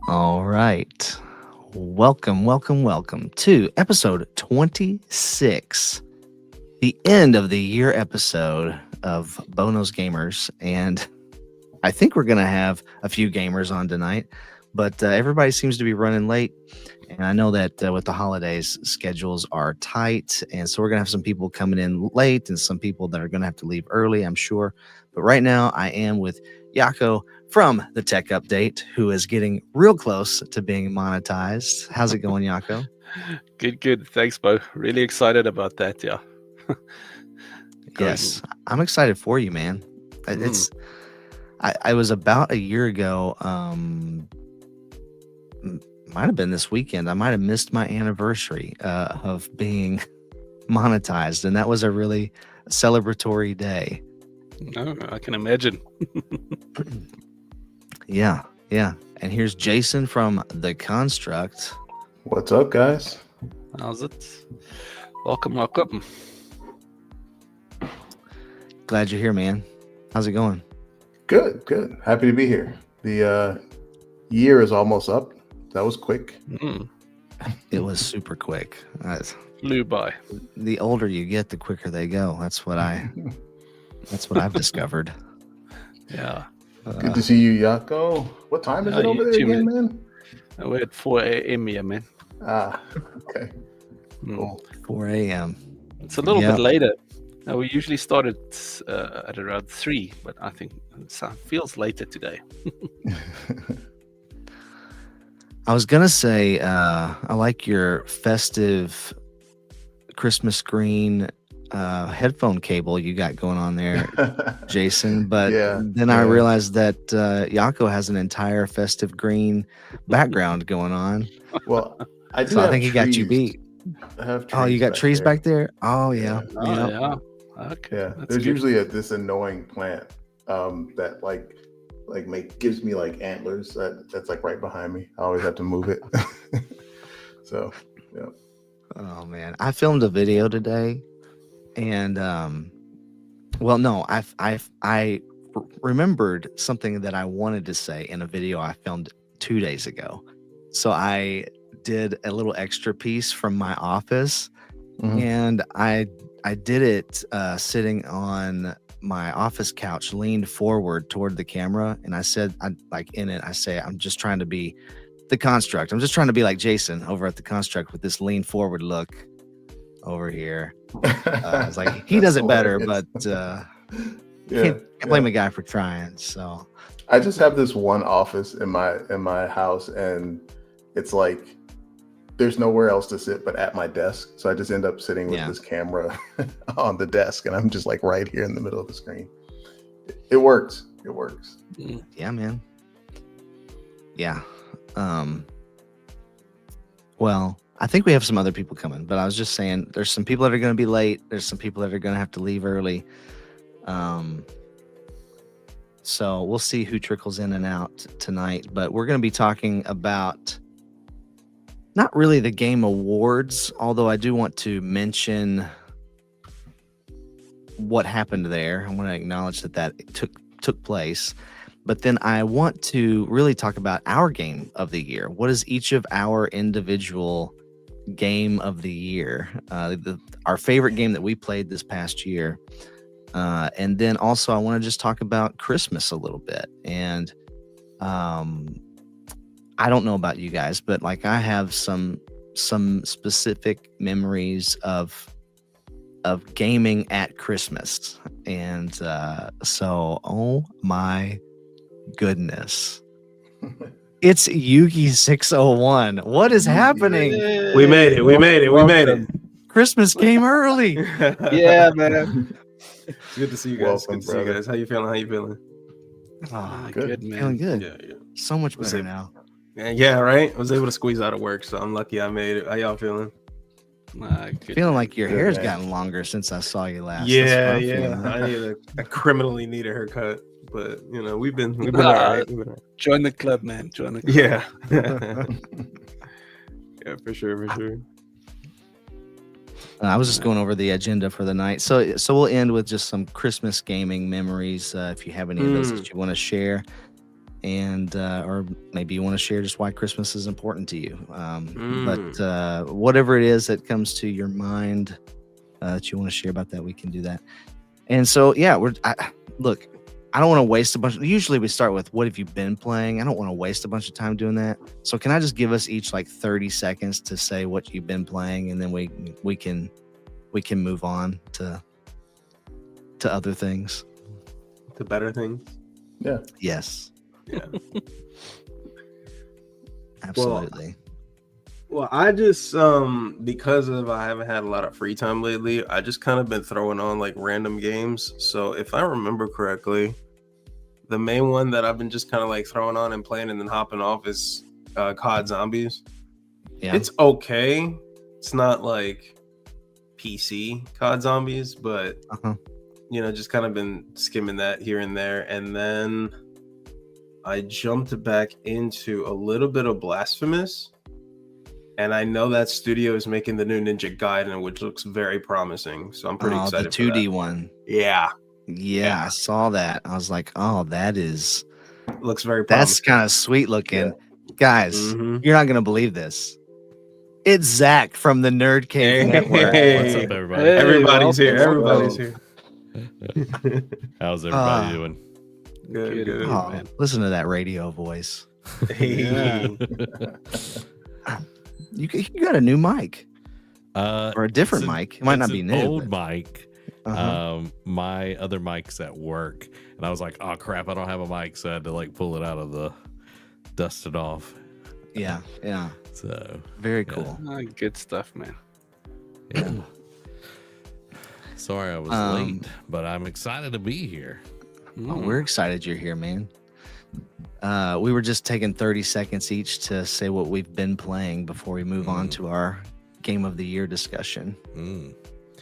All right. Welcome to episode 26, the end of the year episode of Bono's Gamers. And I think we're going to have a few gamers on tonight, but everybody seems to be running late. And I know that with the holidays, schedules are tight. And so we're going to have some people coming in late and some people that are going to have to leave early, I'm sure. But right now I am with Yako from the Tech Update, who is getting real close to being monetized. How's it going, Yako? Good. Thanks, Bo. Really excited about that, yeah. Yes, I'm excited for you, man. It's I was about a year ago, might have been this weekend. I might have missed my anniversary of being monetized, and that was a really celebratory day. No, I can imagine. Yeah. And here's Jason from The Construct. What's up, guys? How's it? Welcome. Glad you're here, man. How's it going? Good. Happy to be here. The year is almost up. That was quick. It was super quick. Flew by. The older you get, the quicker they go. That's what I've discovered. Yeah. Good to see you, Yako. What time is it over there again, man? We're at 4 a.m. here, man. Okay. Cool. 4 a.m. It's a little bit later. We usually start at around 3, but I think it feels later today. I was going to say, I like your festive Christmas green headphone cable you got going on there, Jason. But then I realized that Yako has an entire festive green background going on. Well, I think he got you beat. I have trees. Oh, you got trees back there? Oh, yeah. Yeah. Okay. Yeah. There's usually this annoying plant that gives me like antlers that's like right behind me. I always have to move it. So, yeah. Oh man, I filmed a video today, and I remembered something that I wanted to say in a video I filmed 2 days ago. So I did a little extra piece from my office, and I did it sitting on my office couch, leaned forward toward the camera, and I said, I'm just trying to be The Construct. I'm just trying to be like Jason over at The Construct with this lean forward look over here. It's like he does it better, but can't blame a guy for trying. So I just have this one office in my house, and it's like there's nowhere else to sit but at my desk. So I just end up sitting with this camera on the desk, and I'm just like right here in the middle of the screen. It works. Yeah, man. Yeah. Well, I think we have some other people coming, but I was just saying there's some people that are going to be late. There's some people that are going to have to leave early. So we'll see who trickles in and out tonight, but we're going to be talking about not really the game awards, although I do want to mention what happened there. I want to acknowledge that took place. But then I want to really talk about our game of the year. What is each of our individual game of the year? Our favorite game that we played this past year. And then also I want to just talk about Christmas a little bit. And I don't know about you guys, but like I have some specific memories of gaming at Christmas. And so, oh my goodness. It's Yugi 601. What is happening? We made it. Christmas came early. Yeah, man. It's good to see you guys. Welcome, Good to see you brother. guys. How you feeling? Oh, Good man. feeling good. Yeah. So much Was better it- now. Yeah, right. I was able to squeeze out of work, so I'm lucky I made it. How y'all feeling? Good. Feeling like your Good, hair's man. gotten longer since I saw you last. Yeah, That's what I'm yeah. feeling. I criminally need a haircut, but we've been all Ah. right. We've been all right. Join the club, man. Join the club. Yeah. Yeah, for sure. I was just going over the agenda for the night. So we'll end with just some Christmas gaming memories. If you have any of those that you want to share, and or maybe you want to share just why Christmas is important to you. But whatever it is that comes to your mind that you want to share about that, we can do that. And so look, I don't want to waste a bunch. Usually we start with what have you been playing. I don't want to waste a bunch of time doing that. So can I just give us each like 30 seconds to say what you've been playing, and then we can move on to other things. The better things. Yeah. Yes. Yeah. Absolutely. Well, I just because I haven't had a lot of free time lately, I just kind of been throwing on like random games. So if I remember correctly, the main one that I've been just kind of like throwing on and playing and then hopping off is COD Zombies. Yeah. It's okay. It's not like PC COD Zombies, but just kind of been skimming that here and there. And then I jumped back into a little bit of Blasphemous. And I know that studio is making the new Ninja Gaiden, which looks very promising. So I'm pretty excited the for 2D that. one. Yeah. Yeah, I saw that. I was like, oh, Looks very promising. that's kind of sweet looking. Yeah. Guys, Mhm. you're not going to believe this. It's Zach from the Nerd Cave Network. What's up, everybody? Hey, Everybody's here. welcome. Everybody's here. How's everybody doing? Good. Oh, man. listen to that radio voice. Hey. You got a new mic or a different it's mic. It might not it's be an new. Old but- mic. Uh-huh. My other mic's at work, and I was like, "Oh crap, I don't have a mic," so I had to like pull it out of the dust it off. Yeah. So Very Yeah. cool. Good stuff, man. yeah. Sorry I was late, but I'm excited to be here. Oh, we're excited you're here, man. We were just taking 30 seconds each to say what we've been playing before we move on to our Game of the Year discussion.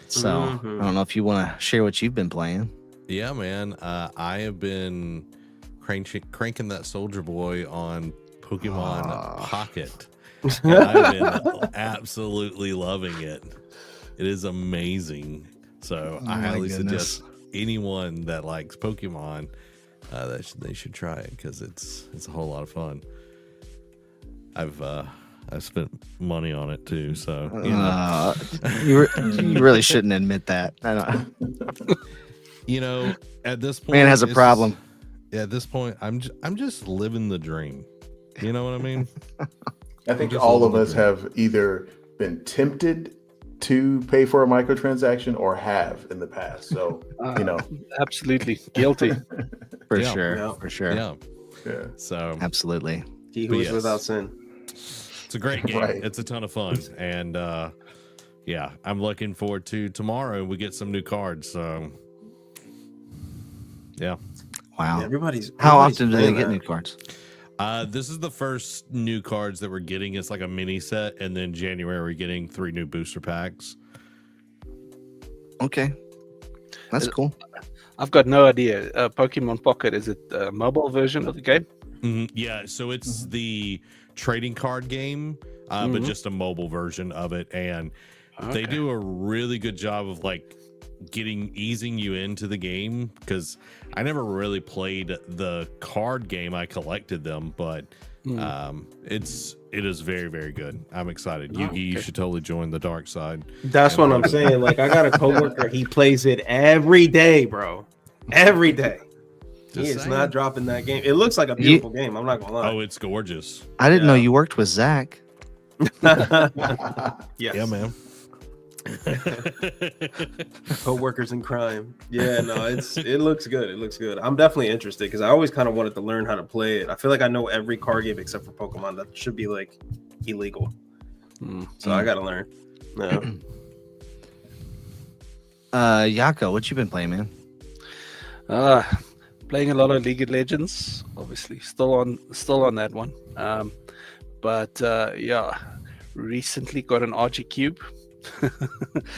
So I don't know if you want to share what you've been playing. Yeah, man. I have been cranking that Soldier Boy on Pokemon Pocket. And I've been absolutely loving it. It is amazing. So I highly suggest anyone that likes Pokemon that they should try it because it's a whole lot of fun. I've spent money on it too, so You really shouldn't admit that. I don't. At this point, Man has a problem. At this point, I'm just living the dream. You know what I mean? I think just all of living us the dream. have either been tempted to pay for a microtransaction or have in the past. So, Absolutely guilty. For Yeah. sure. Yeah. For sure. Yeah. yeah. So Absolutely. He who But is yes. without sin. it's a great game. Right. It's a ton of fun, and yeah, I'm looking forward to tomorrow. We get some new cards. So yeah. Wow. Everybody's How often do they playing get that. new cards? This is the first new cards that we're getting. It's like a mini set, and then January we're getting 3 new booster packs. Okay. That's cool. I've got no idea. Pokemon Pocket, is it a mobile version of the game? Yeah, so it's the trading card game, but just a mobile version of it, and they do a really good job of like easing you into the game, because I never really played the card game. I collected them, but it is very, very good. I'm excited. Yugi, you should totally join the dark side. That's what I'm saying. Like, I got a coworker, he plays it every day, bro. Every day. He Just is saying. not dropping that game. It looks like a beautiful game. I'm not gonna lie. Oh, it's gorgeous. I didn't know Yeah. you worked with Zach. Yes. Yeah, man. Co-workers in crime. Yeah, no, it looks good. It looks good. I'm definitely interested because I always kind of wanted to learn how to play it. I feel like I know every card game except for Pokemon. That should be like illegal. So I gotta learn. No. Yako, what you been playing, man? Playing a lot of League of Legends, obviously. Still on that one. But recently got an RG Cube.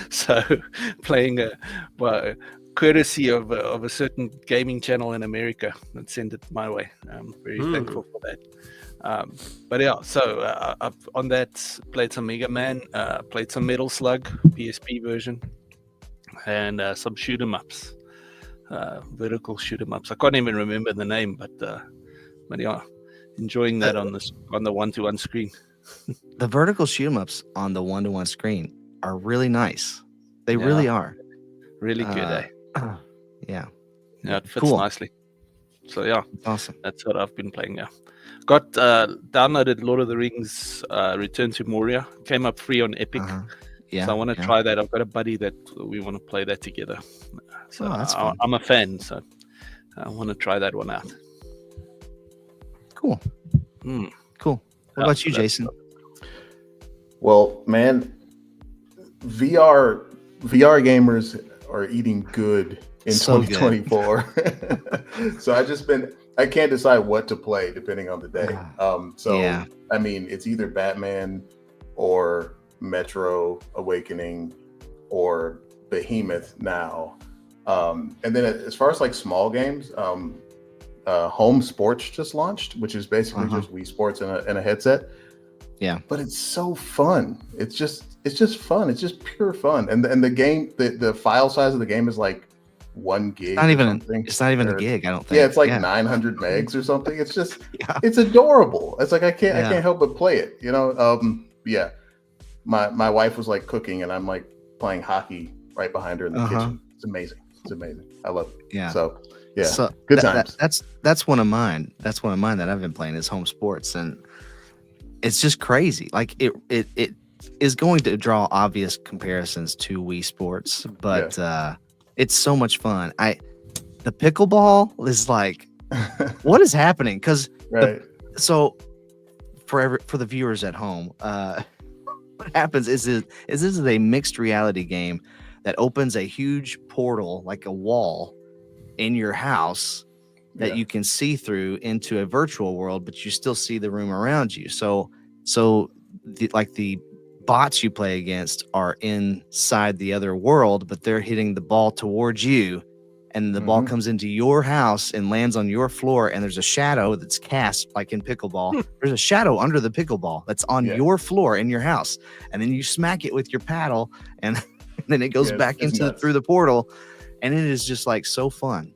So playing courtesy of a certain gaming channel in America that sent it my way. I'm very thankful for that. So I've on that played some Mega Man, played some Metal Slug PSP version, and some shoot 'em ups, vertical shoot 'em ups. I can't even remember the name, but yeah, enjoying that on the 1-to-1 screen. The vertical shoot 'em ups on the 1-to-1 screen are really nice. They really are. Really good, Yeah. Yeah, it fits nicely. So yeah, awesome. That's what I've been playing now. Got downloaded Lord of the Rings Return to Moria. Came up free on Epic. Yeah. So I want to try that. I've got a buddy that we want to play that together. So that's fun. I'm a fan, so I want to try that one out. Cool. Cool. What about you, Jason? Well, man, VR gamers are eating good in 2024. So I can't decide what to play depending on the day. I mean, it's either Batman or Metro Awakening or Behemoth now. And then as far as like small games, Home Sports just launched, which is basically just Wii Sports in a headset. Yeah, but it's so fun. It's just fun. It's just pure fun. And the game, the file size of the game is like 1 gig. It's not even a gig, I don't think. Yeah, it's like 900 megs or something. It's just it's adorable. It's like I can't help but play it. You know, My wife was like cooking, and I'm like playing hockey right behind her in the kitchen. It's amazing. I love it. Yeah. So good times. That's one of mine. That's one of mine that I've been playing is Home Sports, and it's just crazy. Like it is going to draw obvious comparisons to Wii Sports, but it's so much fun. The pickleball is like, what is happening? Because so for the viewers at home, what happens is this is a mixed reality game that opens a huge portal, like a wall, in your house that you can see through into a virtual world, but you still see the room around you. So the bots you play against are inside the other world, but they're hitting the ball towards you, and the ball comes into your house and lands on your floor, and there's a shadow that's cast like in pickleball. There's a shadow under the pickleball that's on your floor in your house, and then you smack it with your paddle, and then it goes back through the portal, and it is just like so fun.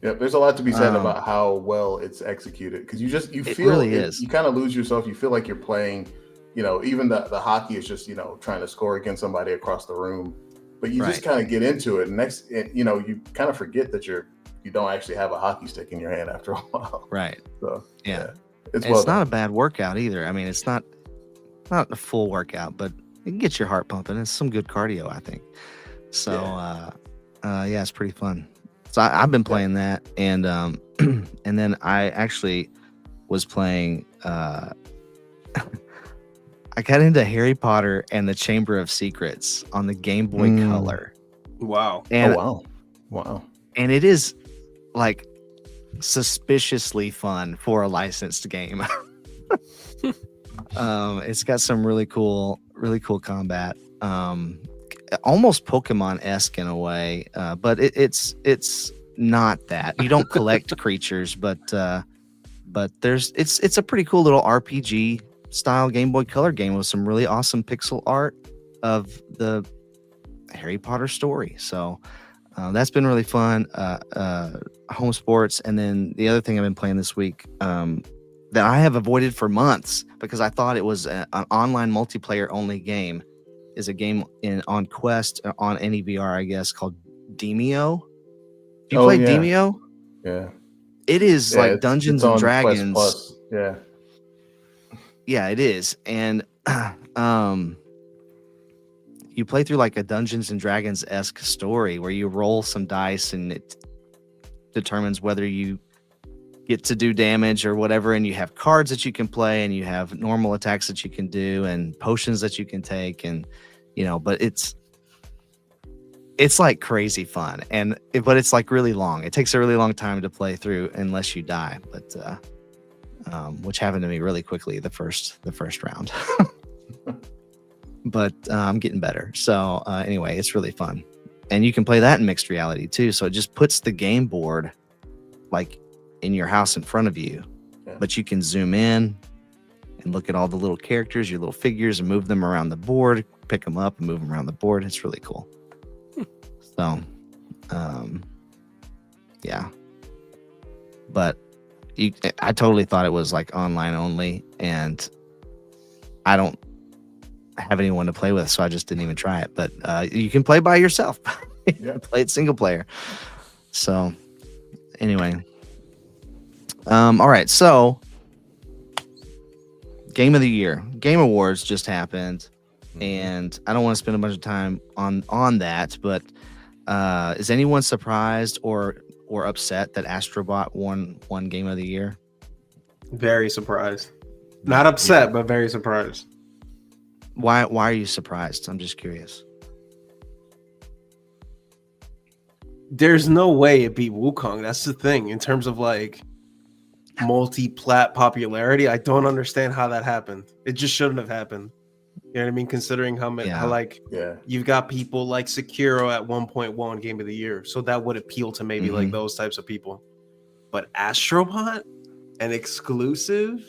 Yeah, there's a lot to be said about how well it's executed, because you feel really is. You kind of lose yourself. You feel like you're playing, even the hockey is just trying to score against somebody across the room, but you just kind of get into it, and you kind of forget that you don't actually have a hockey stick in your hand after a while. Right. So it's not a bad workout either. I mean, it's not a full workout, but it can get your heart pumping. It's some good cardio, I think. So it's pretty fun. So I've been playing that, and and then I actually was playing. I got into Harry Potter and the Chamber of Secrets on the Game Boy Color. Wow! And, wow! And it is like suspiciously fun for a licensed game. It's got some really cool combat. Almost Pokemon-esque in a way, but it's not that. You don't collect creatures, but it's a pretty cool little RPG style Game Boy Color game with some really awesome pixel art of the Harry Potter story. So that's been really fun. Home Sports, and then the other thing I've been playing this week that I have avoided for months because I thought it was an online multiplayer only game, is a game on Quest on any VR, I guess, called Demeo. Do you play Demeo? Yeah. It is like Dungeons and Dragons. Quest Plus. Yeah. Yeah, it is. And you play through like a Dungeons and Dragons-esque story where you roll some dice and it determines whether you get to do damage or whatever, and you have cards that you can play, and you have normal attacks that you can do, and potions that you can take, and but it's like crazy fun, but it's like really long. It takes a really long time to play through unless you die, but which happened to me really quickly the first round. But I'm getting better. So anyway, it's really fun, and you can play that in mixed reality too. So it just puts the game board like in your house in front of you, but you can zoom in and look at all the little characters, your little figures, and move them around the board, pick them up and move them around the board. It's really cool. So, yeah, but I totally thought it was like online only, and I don't have anyone to play with, so I just didn't even try it. But you can play by yourself. Play it single player. So anyway, all right. So Game of the Year, Game Awards just happened, and I don't want to spend a bunch of time on that, but is anyone surprised or upset that Astrobot won Game of the Year? Very surprised. Not upset, but very surprised. Why are you surprised? I'm just curious. There's no way it beat Wukong. That's the thing. In terms of like multi-plat popularity, I don't understand how that happened. It just shouldn't have happened. You know what I mean? Considering how you've got people like Sekiro at 1.1 Game of the Year, so that would appeal to maybe like those types of people. But Astrobot, an exclusive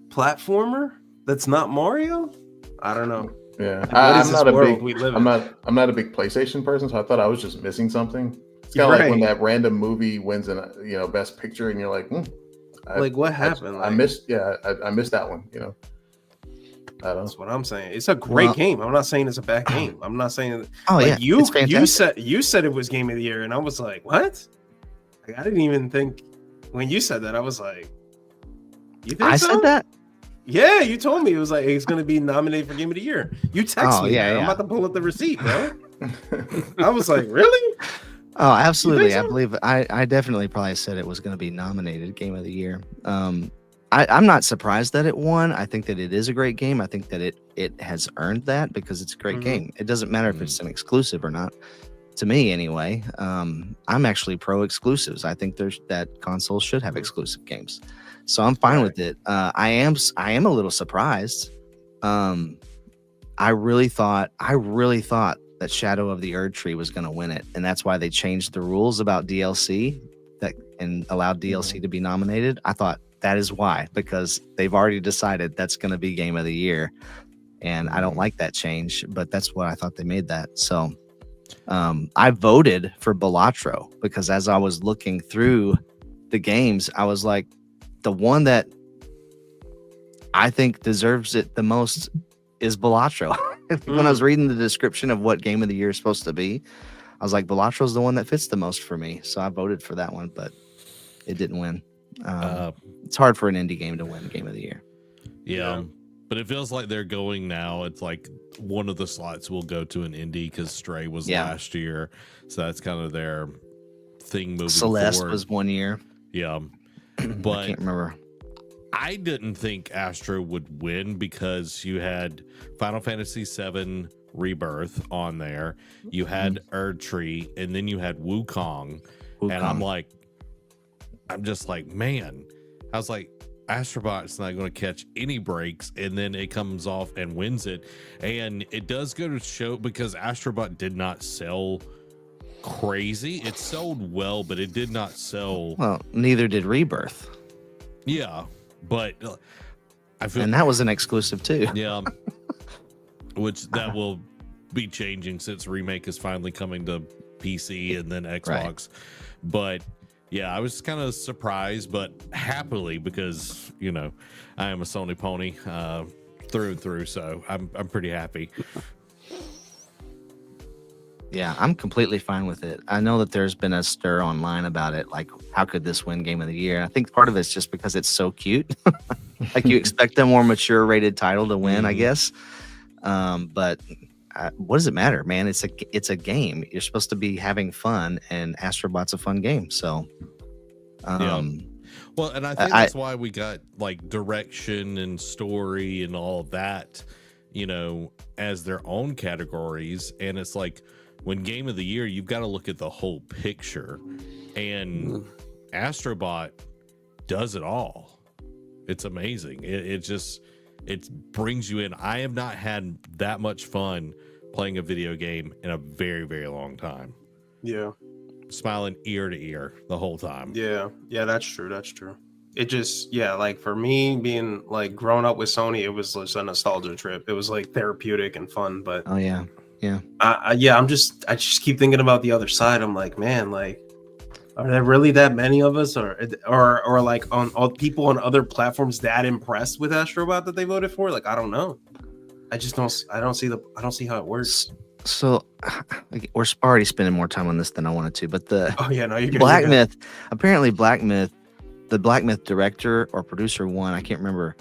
platformer that's not Mario, I don't know. Yeah, I'm not a big PlayStation person, so I thought I was just missing something. It's kind of like when that random movie wins an Best Picture, and you're like, what happened? I missed that one. That's what I'm saying. It's a great game. I'm not saying it's a bad game. I'm not saying. You said it was Game of the Year, and I was like, what? Like, I didn't even think when you said that. I was like, you think I said that? Yeah, you told me it was like it's going to be nominated for Game of the Year. You texted me. Yeah. I'm about to pull up the receipt, bro. I was like, really? Oh, absolutely. So? I believe I definitely probably said it was going to be nominated Game of the Year. I'm not surprised that it won. I think that it is a great game. I think that it has earned that because it's a great game. It doesn't matter if it's an exclusive or not. To me, anyway, I'm actually pro exclusives. I think that consoles should have exclusive games, so I'm fine with it. I am a little surprised. I really thought that Shadow of the Erd Tree was going to win it, and that's why they changed the rules about DLC and allowed DLC to be nominated. I thought that is why, because they've already decided that's going to be Game of the Year, and I don't like that change, but that's what I thought they made that. So I voted for Balatro because as I was looking through the games, I was like, the one that I think deserves it the most is Balatro. When I was reading the description of what Game of the Year is supposed to be, I was like, Balatro's the one that fits the most for me. So I voted for that one, but it didn't win. It's hard for an indie game to win Game of the Year. Yeah. But it feels like they're going now. It's like one of the slots will go to an indie because Stray was last year. So that's kind of their thing moving Celeste forward. Was 1 year. Yeah. But I can't remember. I didn't think Astro would win because you had Final Fantasy VII Rebirth on there. You had Erd Tree, and then you had Wukong. And I'm just like, man. I was like, Astrobot's not going to catch any breaks, and then it comes off and wins it. And it does go to show, because Astrobot did not sell crazy. It sold well, but it did not sell. Well, neither did Rebirth. Yeah, but I feel, and that was an exclusive too. Yeah, which that will be changing since Remake is finally coming to PC and then Xbox. Right. But yeah, I was kind of surprised, but happily, because I am a Sony pony through and through, so I'm pretty happy. Yeah, I'm completely fine with it. I know that there's been a stir online about it, like how could this win Game of the Year? I think part of it's just because it's so cute. Like you expect a more mature rated title to win, I guess. But what does it matter, man? It's a game. You're supposed to be having fun, and Astrobot's a fun game. So, well, and I think that's why we got like direction and story and all of that, as their own categories. And it's like when game of the year, you've got to look at the whole picture, and Astrobot does it all. It's amazing. It brings you in. I have not had that much fun playing a video game in a very, very long time. Yeah. Smiling ear to ear the whole time. Yeah, that's true. It just, like for me being like growing up with Sony, it was just a nostalgia trip. It was like therapeutic and fun, but I just keep thinking about the other side. I'm like, man, like, are there really that many of us, or like on all people on other platforms that impressed with Astrobot that they voted for? Like, I don't know. I don't see how it works. So we're already spending more time on this than I wanted to, but you're Black Myth, apparently Black Myth, the Black Myth director or producer one, I can't remember.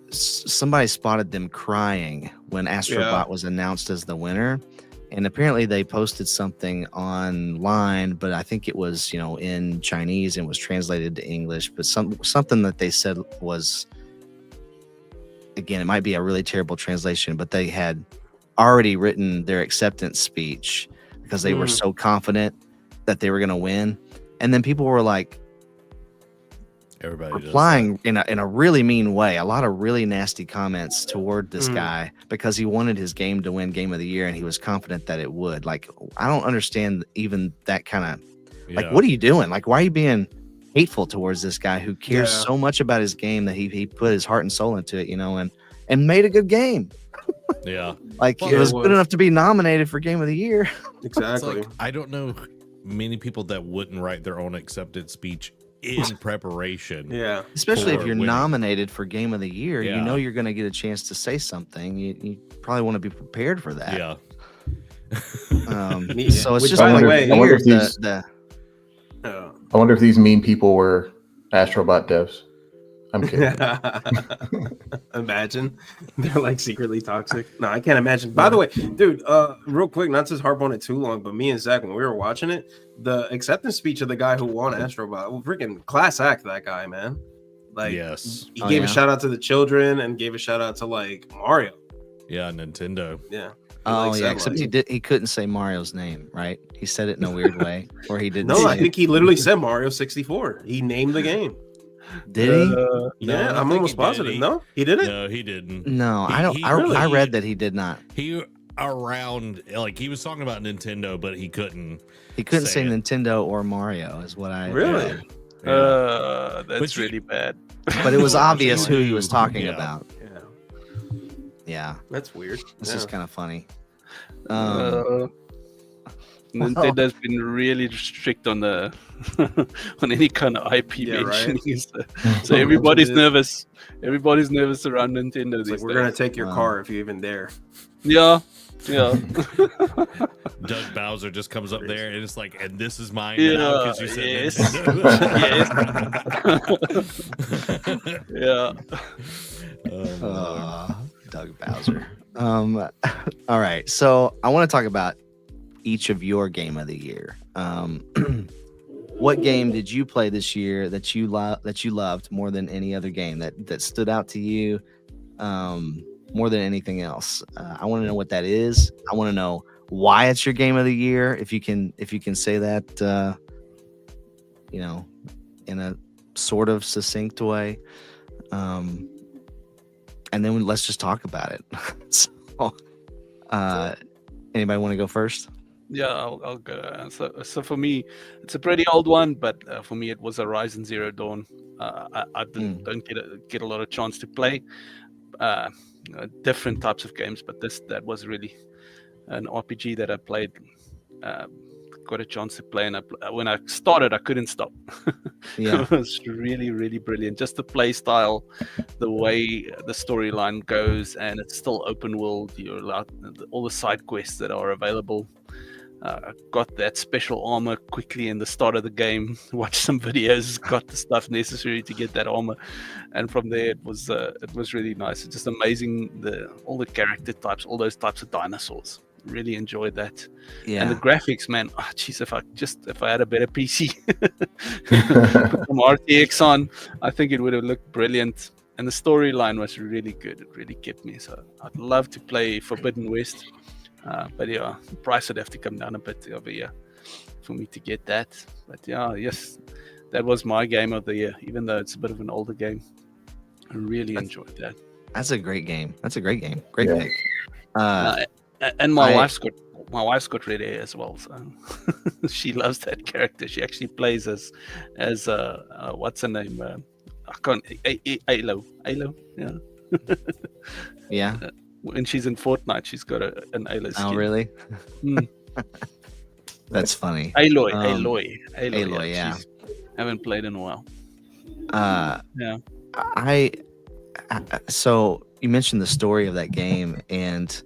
Somebody spotted them crying when Astrobot was announced as the winner. And apparently they posted something online, but I think it was, in Chinese and was translated to English. But something that they said was, again, it might be a really terrible translation, but they had already written their acceptance speech because they were so confident that they were going to win. And then people were like, everybody replying in a really mean way, a lot of really nasty comments toward this guy because he wanted his game to win Game of the Year and he was confident that it would. Like, I don't understand even that kind of like, what are you doing? Like, why are you being hateful towards this guy who cares so much about his game that he put his heart and soul into it, and made a good game. Yeah. Like, it was good enough to be nominated for Game of the Year. Exactly. Like, I don't know many people that wouldn't write their own acceptance speech in preparation. Yeah. Especially if you're nominated for Game of the Year, you're going to get a chance to say something. You probably want to be prepared for that. Yeah. So it's just I wonder if these mean people were Astrobot devs. I'm kidding. Imagine they're like secretly toxic. No, I can't imagine. By the way, dude, real quick, not to harp on it too long, but me and Zach, when we were watching it, the acceptance speech of the guy who won Astrobot, well, freaking class act, that guy, man. Like, he gave a shout out to the children and gave a shout out to like Mario. Yeah, Nintendo. Yeah. Except he couldn't say Mario's name, right? He said it in a weird way, or he didn't. No, I think he literally said Mario 64. He named the game. Did he? Yeah, I'm almost positive. No, he didn't. No, he didn't. No, I don't. I read that he did not. He he was talking about Nintendo, but he couldn't. He couldn't say Nintendo or Mario, is what I really. Read. That's really bad. But it was obvious who he was talking about. Yeah, that's weird. This is kind of funny. Nintendo's been really strict on the on any kind of IP mentioning. Right? So everybody's nervous. Everybody's nervous around Nintendo. It's like, we're gonna take your car if you even dare. Yeah. Doug Bowser just comes up there and it's like, and this is mine now because you said Doug Bowser. All right, so I want to talk about each of your Game of the Year. What game did you play this year that you loved more than any other game that stood out to you more than anything else? I want to know what that is. I want to know why it's your Game of the Year. If you can say that, in a sort of succinct way, and then let's just talk about it. So, anybody want to go first? Yeah, I'll go. So for me, it's a pretty old one, but for me, it was Horizon Zero Dawn. I don't get a lot of chance to play different types of games, but that was really an RPG that I played. Got a chance to play, and when I started, I couldn't stop. Yeah, it was really, really brilliant. Just the play style, the way the storyline goes, and it's still open world. You're allowed all the side quests that are available. Got that special armor quickly in the start of the game. Watched some videos, got the stuff necessary to get that armor, and from there it was really nice. It's just amazing, all the character types, all those types of dinosaurs. Really enjoyed that. Yeah, and the graphics, man. Oh, geez, if I had a better PC, put some RTX on, I think it would have looked brilliant. And the storyline was really good. It really kept me. So I'd love to play Forbidden West. But yeah, the price would have to come down a bit over here for me to get that. But yeah, yes, that was my game of the year, even though it's a bit of an older game. I really enjoyed that. That's a great game. That's a great game. Great pick. And my wife's got red hair as well, so she loves that character. She actually plays as what's her name? I can't. Alo. Yeah. Yeah. When she's in Fortnite, she's got an Alo skin. Oh, really? That's funny. Aloy. Yeah. Haven't played in a while. Yeah. So you mentioned the story of that game, and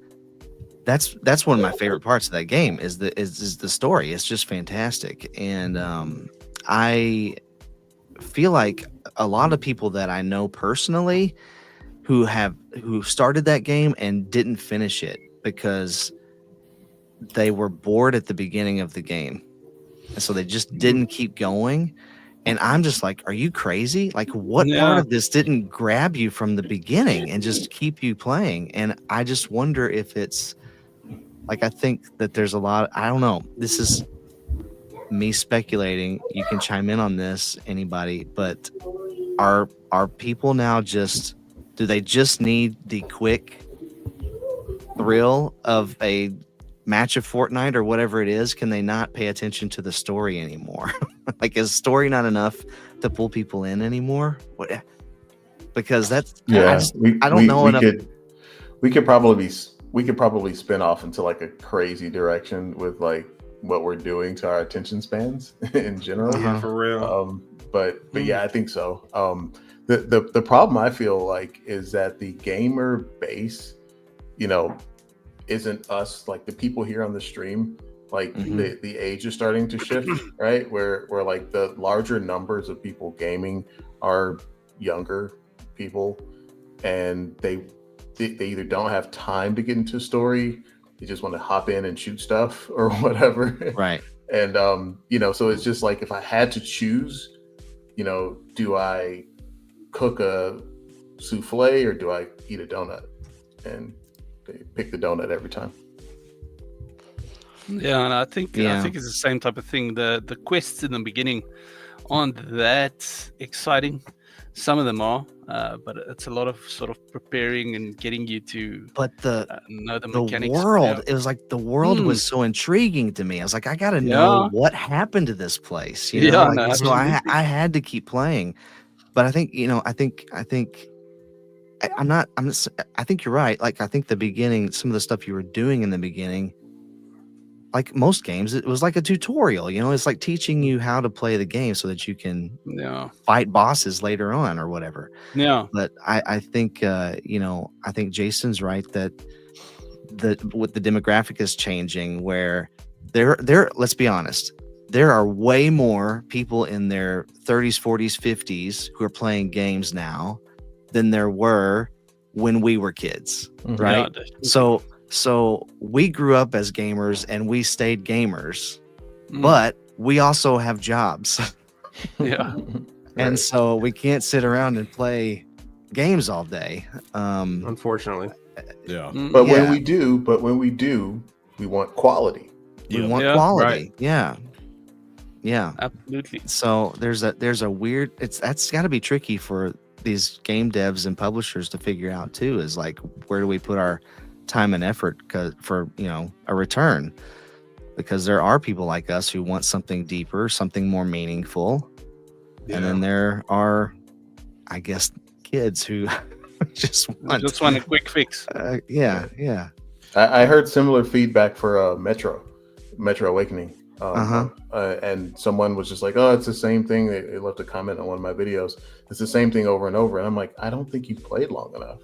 that's one of my favorite parts of that game is the story. It's just fantastic, and I feel like a lot of people that I know personally who started that game and didn't finish it because they were bored at the beginning of the game, and so they just didn't keep going. And I'm just like, are you crazy? Like, what part of this didn't grab you from the beginning and just keep you playing? And I just wonder if it's like, I think that there's a lot, I don't know. This is me speculating. You can chime in on this, anybody, but are people now do they just need the quick thrill of a match of Fortnite or whatever it is? Can they not pay attention to the story anymore? Like, is story not enough to pull people in anymore? Because that's I don't know enough. We could probably spin off into like a crazy direction with like what we're doing to our attention spans in general. Yeah, for real. But yeah, I think so. The problem I feel like is that the gamer base, isn't us, like the people here on the stream. Like the age is starting to shift, right? Where like the larger numbers of people gaming are younger people, and they either don't have time to get into story, they just want to hop in and shoot stuff or whatever. Right. And so it's just like, if I had to choose, do I cook a souffle or do I eat a donut? And they pick the donut every time. Yeah, and I think it's the same type of thing. The quests in the beginning aren't that exciting. Some of them are, but it's a lot of sort of preparing and getting you to know the mechanics. The world, it was like the world was so intriguing to me. I was like, I gotta know what happened to this place. So I had to keep playing. But I think I think you're right. Like, I think the beginning, some of the stuff you were doing in the beginning, like most games, it was like a tutorial. It's like teaching you how to play the game so that you can fight bosses later on or whatever. Yeah. But I think I think Jason's right that what the demographic is changing, where there let's be honest, there are way more people in their 30s, 40s, 50s who are playing games now than there were when we were kids, right? Yeah, so we grew up as gamers and we stayed gamers, but we also have jobs. Yeah. And so we can't sit around and play games all day. Unfortunately. Yeah. But when we do, we want quality. We want quality. Right. Yeah. Yeah. Absolutely. So there's a weird, that's got to be tricky for these game devs and publishers to figure out too, is like, where do we put our time and effort for a return? Because there are people like us who want something deeper, something more meaningful, and then there are, I guess, kids who just want a quick fix. Yeah. I heard similar feedback for Metro Awakening. And someone was just like, oh, it's the same thing. They left a comment on one of my videos. It's the same thing over and over. And I'm like, I don't think you played long enough.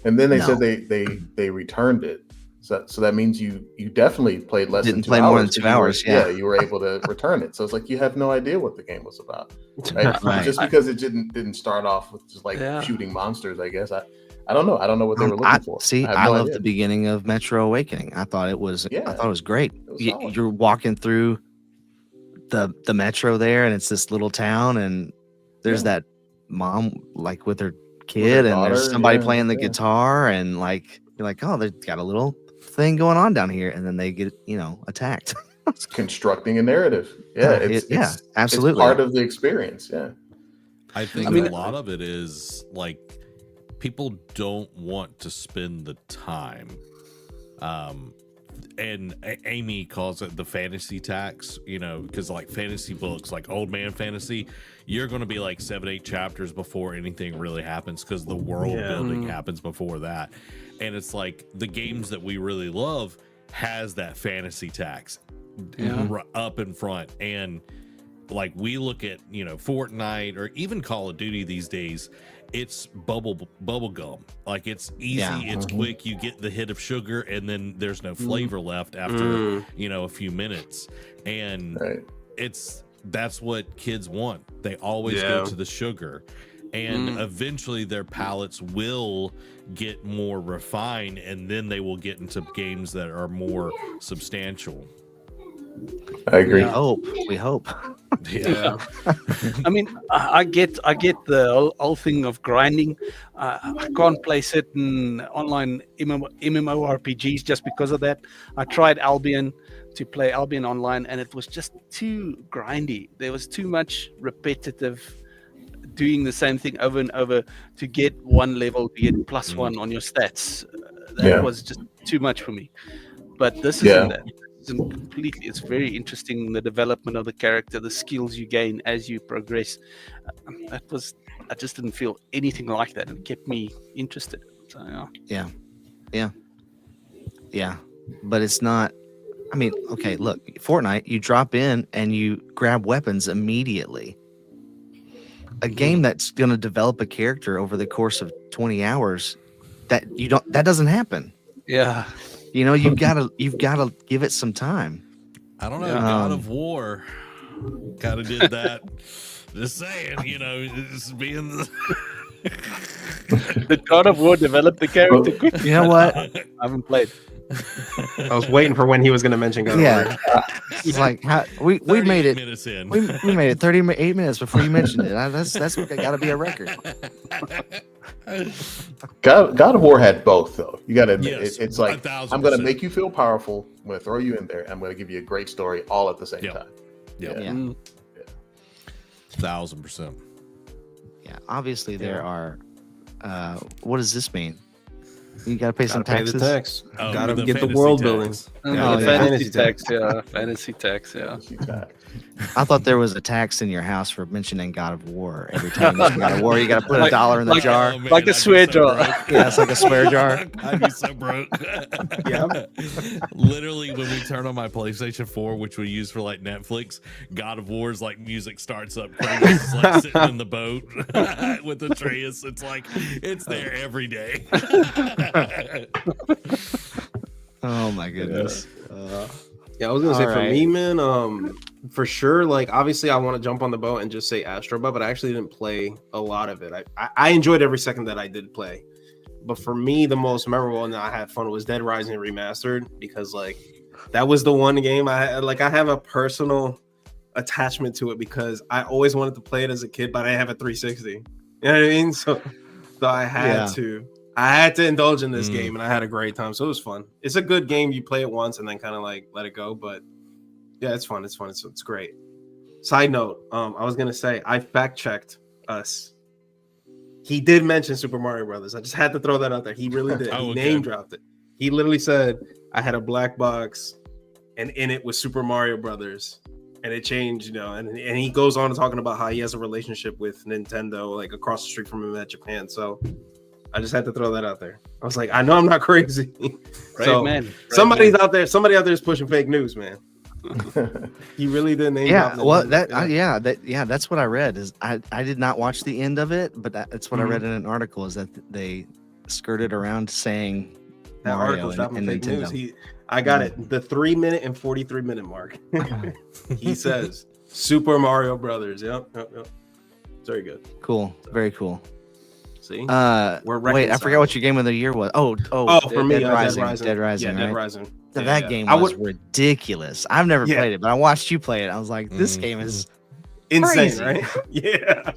And then they said they returned it. So that means you definitely played less than 2 hours. More than 2 hours. Yeah, you were able to return it. So it's like, you have no idea what the game was about. Right? Right. Just because it didn't start off with just like shooting monsters, I guess. I don't know. I don't know what they were looking for. I love the beginning of Metro Awakening. I thought it was great. You're walking through the metro there, and it's this little town, and there's that mom like with her kid, and there's somebody playing the guitar, and like you're like, oh, they've got a little thing going on down here, and then they get attacked. It's constructing a narrative. Yeah, it's absolutely it's part of the experience. Yeah, I think a lot of it is like people don't want to spend the time. And Amy calls it the fantasy tax, because like fantasy books, like old man fantasy, you're going to be like 7-8 chapters before anything really happens because the world building happens before that. And it's like the games that we really love has that fantasy tax up in front. And like we look at, Fortnite or even Call of Duty these days, it's bubble gum. Like it's easy, it's quick. You get the hit of sugar, and then there's no flavor left after a few minutes. And that's what kids want. They always go to the sugar, and eventually their palates will get more refined, and then they will get into games that are more substantial. I agree. We hope. Yeah. I mean, I get the whole thing of grinding. I can't play certain online MMORPGs just because of that. I tried to play Albion online, and it was just too grindy. There was too much repetitive doing the same thing over and over to get one level, be it +1 on your stats. That was just too much for me. But this isn't that. Completely, it's very interesting, the development of the character, the skills you gain as you progress. I just didn't feel anything like that. It kept me interested. So yeah, but it's not. I mean, okay, look, Fortnite, you drop in and you grab weapons immediately. A game that's going to develop a character over the course of 20 hours, that doesn't happen. Yeah. You've got to give it some time. I don't know. God of War kind of did that. Just saying, just being the God of War developed the character quickly. You know what? I haven't played. I was waiting for when he was going to mention God of War. It's like we made it. Minutes in. We made it 38 minutes before you mentioned it. That's got to be a record. God of War had both, though. You got to admit, it's like 1,000%. I'm going to make you feel powerful. I'm going to throw you in there. I'm going to give you a great story all at the same time. Yeah. 1,000%. Yeah. Obviously, there are. What does this mean? You got to pay some taxes. Pay the tax. Oh, got to the get the fantasy world tax. building. Fantasy tax. Yeah, fantasy tax. Yeah. I thought there was a tax in your house for mentioning God of War. Every time you mention God of War, you got to put $1 in the jar. Oh, man, Like a I'd be swear so jar. broke. Yeah, it's like a swear jar. I'd be so broke. Literally, when we turn on my PlayStation 4, which we use for like Netflix, God of War's like music starts up. Kratos is like sitting in the boat with Atreus. It's like it's there every day. Oh my goodness. Yeah, I was gonna say for Alright. me, man, for sure. Like, obviously, I want to jump on the boat and just say Astro Bot, but I actually didn't play a lot of it. I enjoyed every second that I did play, but for me, the most memorable and I had fun was Dead Rising Remastered, because like that was the one game I have a personal attachment to it because I always wanted to play it as a kid, but I didn't have a 360. You know what I mean? So I had to indulge in this game, and I had a great time. So it was fun. It's a good game. You play it once and then kind of like let it go. But yeah, it's fun. It's great. Side note, I was gonna say I fact checked us. He did mention Super Mario Brothers. I just had to throw that out there. He really did. He name dropped it. He literally said I had a black box, and in it was Super Mario Brothers. And it changed, and he goes on to talking about how he has a relationship with Nintendo, like across the street from him at Japan. So I just had to throw that out there. I was like, I know I'm not crazy. So man. Somebody out there is pushing fake news, man. He really did name. Yeah, well, that's what I read. Is I did not watch the end of it, but that's what I read in an article. Is that they skirted around saying that Mario article and fake Nintendo. news. I got it. The 3-minute and 43-minute mark. He says Super Mario Brothers. Yep. Very good. Cool, very cool. See, wait, I forgot what your game of the year was. For me, Dead Rising. Dead Rising. Yeah, right? Dead Rising. So that game was ridiculous. I've never played it, but I watched you play it. I was like, this game is insane, crazy. right? Yeah.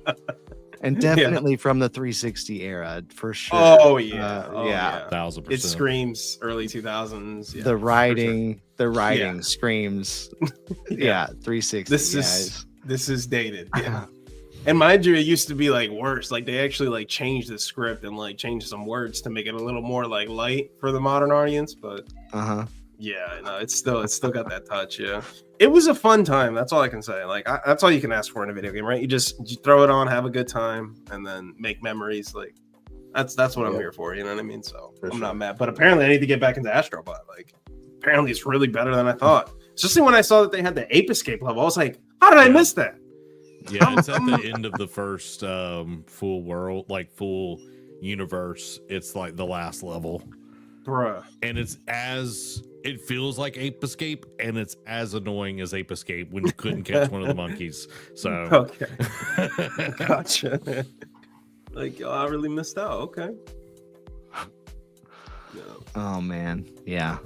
And definitely from the 360 era for sure. Oh yeah, yeah. 1000%. It screams early 2000s. Yeah, the writing Yeah. screams. Yeah, 360. This is dated. Yeah. And mind you, it used to be like worse. Like they actually like changed the script and like changed some words to make it a little more like light for the modern audience. But yeah, no, it's still got that touch. Yeah, it was a fun time. That's all I can say. Like that's all you can ask for in a video game, right? You throw it on, have a good time, and then make memories. Like that's what I'm here for. You know what I mean? So I'm not mad. But apparently, I need to get back into Astrobot. Like apparently, it's really better than I thought. Especially when I saw that they had the Ape Escape level, I was like, how did I miss that? Yeah, it's at the end of the first full world, like full universe. It's like the last level, Bruh. and it feels like Ape Escape, and it's as annoying as Ape Escape when you couldn't catch one of the monkeys. So okay, gotcha. Like I really missed out. Okay. No. Oh man, yeah.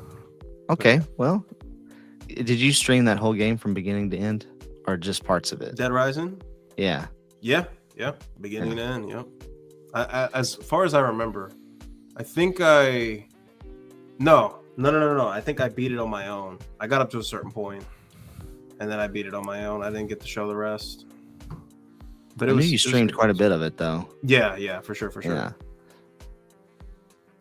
Okay, well, did you stream that whole game from beginning to end, or just parts of it? Dead Rising. Yeah. Yeah. Beginning to end. Yep. I, as far as I remember, I think No. I think I beat it on my own. I got up to a certain point, and then I beat it on my own. I didn't get to show the rest. But I knew you streamed quite a bit of it, though. Yeah, for sure. Yeah.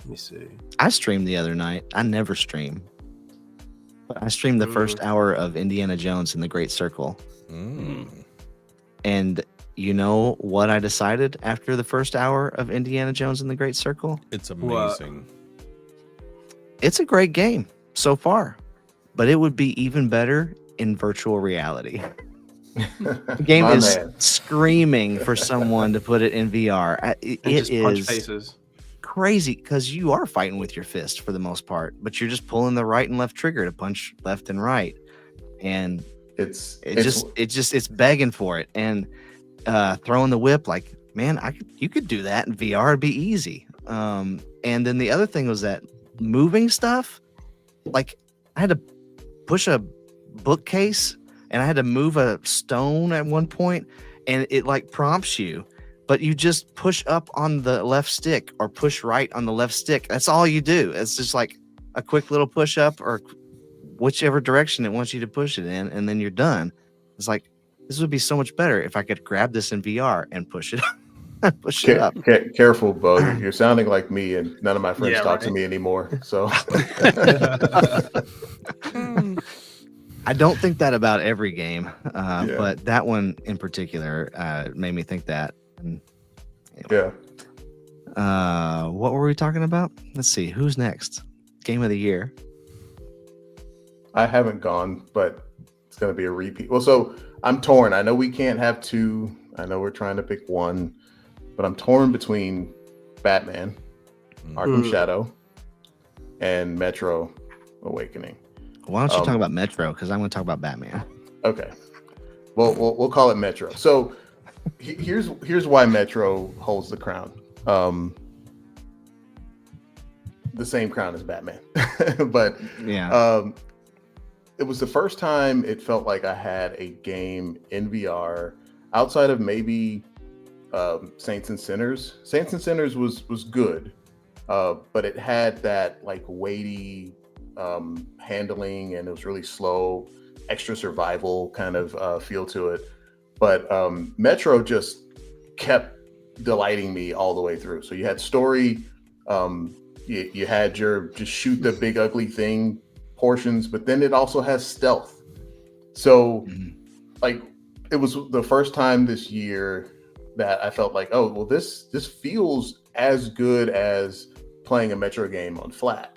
Let me see. I streamed the other night. I never stream. I streamed the first hour of Indiana Jones and the Great Circle. And you know what I decided after the first hour of Indiana Jones and the Great Circle? It's amazing. It's a great game so far, but it would be even better in virtual reality. The game is screaming for someone to put it in VR. It is punch faces. Crazy because you are fighting with your fist for the most part, but you're just pulling the right and left trigger to punch left and right, and it's begging for it. And throwing the whip, like, man, you could do that in VR. It'd be easy. And then the other thing was that moving stuff, like I had to push a bookcase and I had to move a stone at one point, and it like prompts you, but you just push up on the left stick or push right on the left stick. That's all you do. It's just like a quick little push up or whichever direction it wants you to push it in, and then you're done. It's like, this would be so much better if I could grab this in VR and push it push it up. Careful, Bo. You're sounding like me, and none of my friends talk to me anymore. So I don't think that about every game, but that one in particular made me think that. And, anyway. What were we talking about? Let's see. Who's next? Game of the year. I haven't gone, but it's going to be a repeat. Well, so I'm torn. I know we can't have two. I know we're trying to pick one, but I'm torn between Batman, Arkham Shadow, and Metro Awakening. Why don't you talk about Metro? Because I'm going to talk about Batman. Okay. Well, we'll call it Metro. So here's why Metro holds the crown. The same crown as Batman. But it was the first time it felt like I had a game in VR outside of maybe Saints and Sinners. Saints and Sinners was good, but it had that like weighty handling, and it was really slow, extra survival kind of feel to it. But Metro just kept delighting me all the way through. So you had story, you had your just shoot the big ugly thing portions, but then it also has stealth. So like it was the first time this year that I felt like, oh, well, this feels as good as playing a Metro game on flat.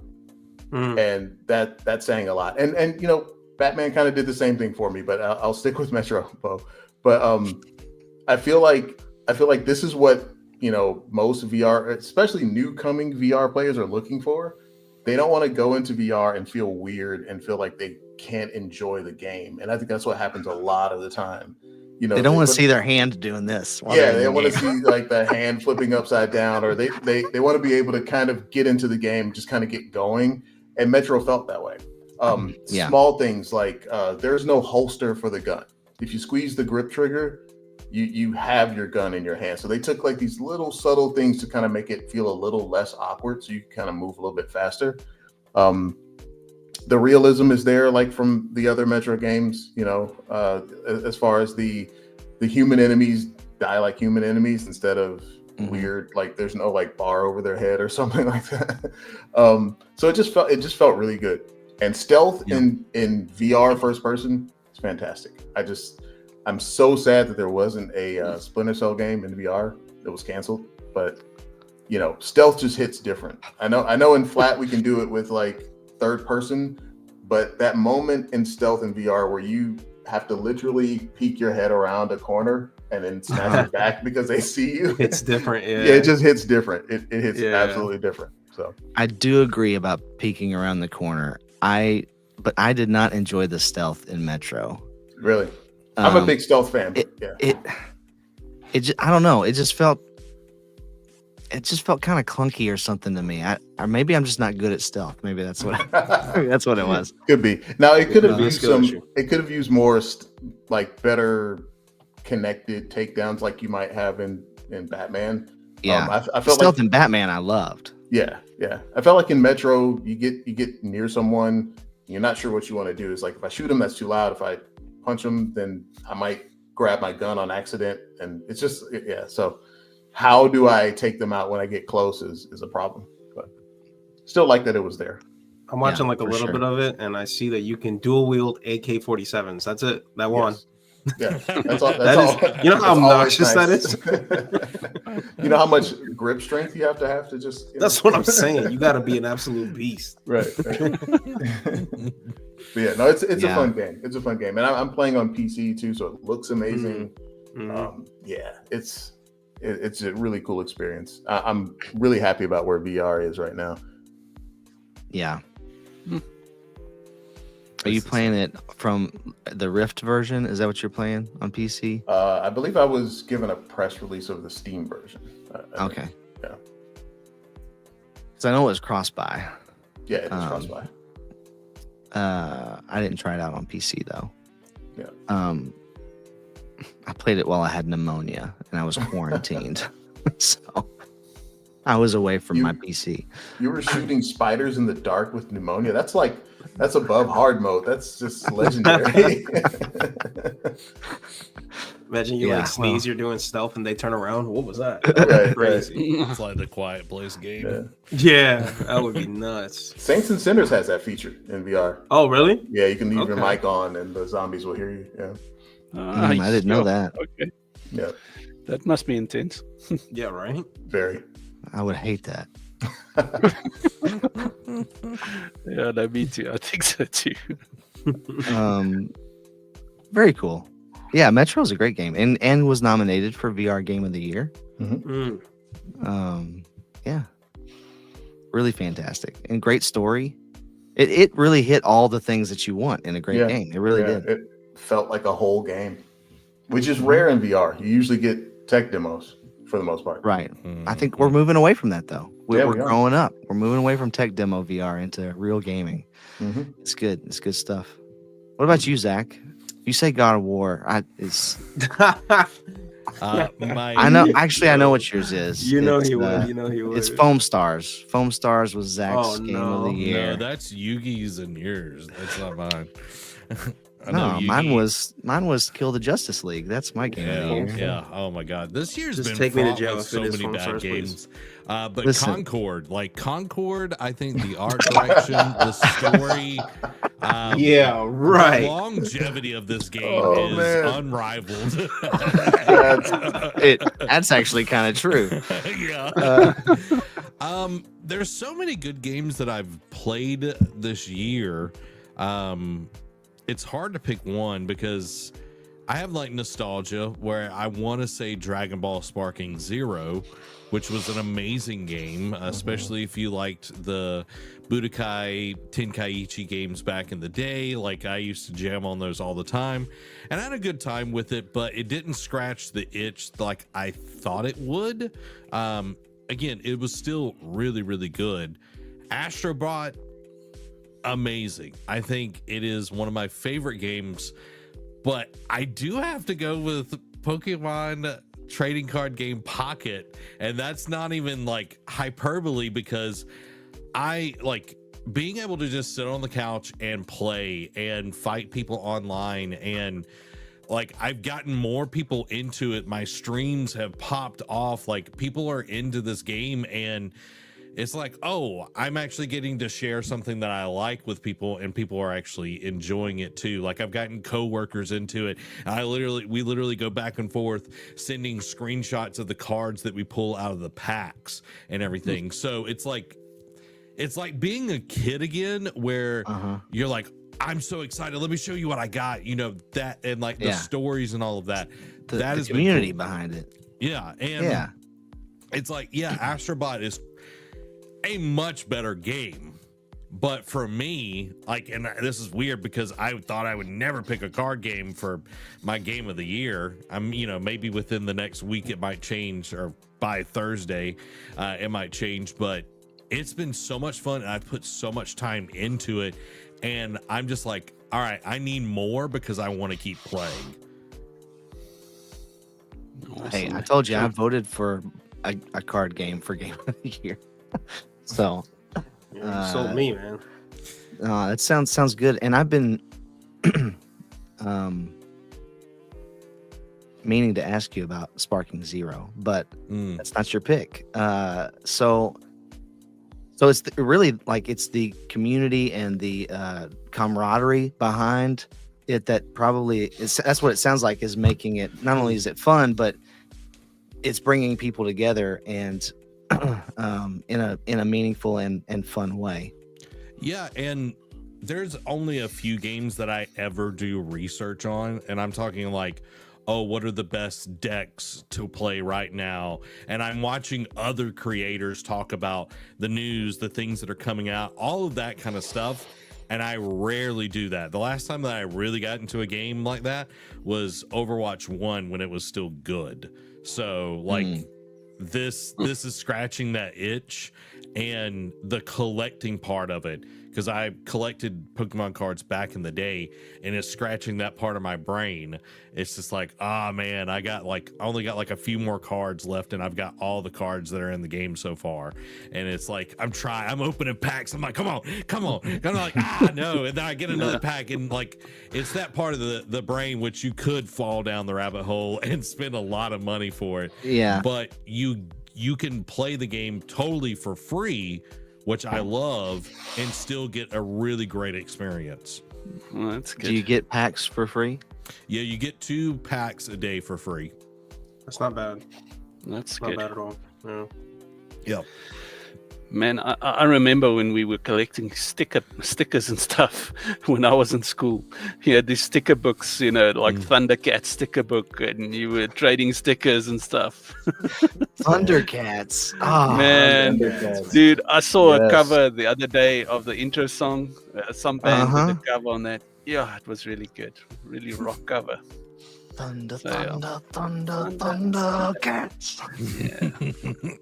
And that's saying a lot. And you know, Batman kind of did the same thing for me, but I'll stick with Metro, Bo. But I feel like this is what, you know, most VR, especially new coming VR players, are looking for. They don't want to go into VR and feel weird and feel like they can't enjoy the game. And I think that's what happens a lot of the time. You know, they don't want to see their hand doing this. They want to see like the hand flipping upside down, or they want to be able to kind of get into the game, just kind of get going. And Metro felt that way. Small things like there's no holster for the gun. If you squeeze the grip trigger, you have your gun in your hand. So they took like these little subtle things to kind of make it feel a little less awkward, so you can kind of move a little bit faster. The realism is there, like from the other Metro games, as far as the human enemies die like human enemies instead of weird, like there's no like bar over their head or something like that. So it just felt really good. And stealth in VR first person is fantastic. I'm so sad that there wasn't a Splinter Cell game in VR that was canceled, but stealth just hits different. I know in flat we can do it with like third person, but that moment in stealth in VR where you have to literally peek your head around a corner and then snap it back because they see you. It's different. Yeah, it just hits different. It hits absolutely different. So I do agree about peeking around the corner. But I did not enjoy the stealth in Metro. Really? I'm a big stealth fan. I don't know. It just felt kind of clunky or something to me. Or maybe I'm just not good at stealth. Maybe that's what it was. Could be. Now it could have used it could have used more like better connected takedowns like you might have in Batman. Yeah. I felt stealth in Batman I loved. Yeah. I felt like in Metro you get near someone, you're not sure what you want to do. It's like if I shoot him, that's too loud. If I punch him, then I might grab my gun on accident, and it's just so how do I take them out when I get close is a problem, but still like that it was there. I'm watching like a little bit of it, and I see that you can dual wield AK-47s. That's it. That one. Yeah, that's all. You know how obnoxious that is. You know how much grip strength you have to just. That's what I'm saying. You got to be an absolute beast. Right. But yeah, no, it's a fun game. It's a fun game, and I'm playing on PC too, so it looks amazing. It's a really cool experience. I'm really happy about where VR is right now. Yeah. Are you playing it from the Rift version? Is that what you're playing on PC? I believe I was given a press release of the Steam version. Okay. Yeah. Because I know it was cross-buy. Yeah, it is cross-buy. I didn't try it out on PC though. Yeah. I played it while I had pneumonia and I was quarantined, so I was away from my PC. You were shooting spiders in the dark with pneumonia. That's above hard mode. That's just legendary. Imagine you sneeze, you're doing stealth, and they turn around. What was that? Crazy. It's like the Quiet Place game. Yeah, that would be nuts. Saints and Sinners has that feature in VR. Oh, really? Yeah, you can leave your mic on, and the zombies will hear you. Yeah. I didn't know that. Okay. Yeah. That must be intense. Yeah, right? Very. I would hate that. Yeah, no, me too. I think so too. Very cool. Yeah, Metro is a great game and was nominated for VR Game of the Year. Yeah. Really fantastic. And great story. It really hit all the things that you want in a great game. It really did. It felt like a whole game, which is rare in VR. You usually get tech demos for the most part. Right. I think we're moving away from that though. We're growing up. We're moving away from tech demo VR into real gaming. It's good. It's good stuff. What about you, Zach? You say God of War. I know. Actually, I know what yours is. You know he would. It's Foam Stars. Foam Stars was Zach's game of the year. No, that's Yugi's and yours. That's not mine. No, mine was Kill the Justice League. That's my game of the year. Yeah. Oh my God, this year's just been take me to jail with so many bad games. But Listen. Concord, I think the art direction, the story, the longevity of this game is unrivaled. That's actually kind of true. Yeah. There's so many good games that I've played this year. It's hard to pick one because I have like nostalgia where I want to say Dragon Ball Sparking Zero, which was an amazing game, especially if you liked the Budokai Tenkaichi games back in the day. Like I used to jam on those all the time and I had a good time with it, but it didn't scratch the itch like I thought it would. Again, it was still really, really good. Astrobot, amazing. I think it is one of my favorite games, but I do have to go with Pokemon trading card game Pocket, and that's not even like hyperbole, because I like being able to just sit on the couch and play and fight people online, and like I've gotten more people into it. My streams have popped off, like people are into this game, and it's like, oh, I'm actually getting to share something that I like with people, and people are actually enjoying it too. Like I've gotten coworkers into it. We literally go back and forth sending screenshots of the cards that we pull out of the packs and everything. So it's like being a kid again, where you're like, I'm so excited. Let me show you what I got. You know, that, and like the stories and all of that. That is the community behind it. Yeah. And it's like, Astrobot is a much better game, but for me, like, and this is weird because I thought I would never pick a card game for my game of the year. I'm, maybe within the next week it might change, or by Thursday it might change, but it's been so much fun, and I've put so much time into it, and I'm just like, all right, I need more because I want to keep playing. Awesome. Hey, I told you I voted for a card game for game of the year. So you sold me, man. That sounds good. And I've been meaning to ask you about Sparking Zero, but that's not your pick. So it's really like it's the community and the camaraderie behind it that probably that's what it sounds like is making it. Not only is it fun, but it's bringing people together and in a meaningful and fun way. Yeah, and there's only a few games that I ever do research on, and I'm talking like, oh, what are the best decks to play right now? And I'm watching other creators talk about the news, the things that are coming out, all of that kind of stuff. And I rarely do that. The last time that I really got into a game like that was Overwatch 1 when it was still good. So like this is scratching that itch, and the collecting part of it, because I collected Pokemon cards back in the day, and it's scratching that part of my brain. It's just like, man, I only got like a few more cards left, and I've got all the cards that are in the game so far. And it's like, I'm opening packs. I'm like, come on. And I'm like, no. And then I get another pack, and like, it's that part of the brain which you could fall down the rabbit hole and spend a lot of money for it. Yeah. But you can play the game totally for free, which I love, and still get a really great experience. Well, that's good. Do you get packs for free? Yeah, you get 2 packs a day for free. That's not bad. That's not good. bad at all. Yeah. Yep. Man, I remember when we were collecting stickers and stuff when I was in school. You had these sticker books, like Thundercat sticker book, and you were trading stickers and stuff. Thundercats. Oh, man, Thundercats. Dude, I saw a cover the other day of the intro song. Some band did a cover on that. Yeah, it was really good. Really rock cover. Thunder, So, yeah. Thundercats. Yeah.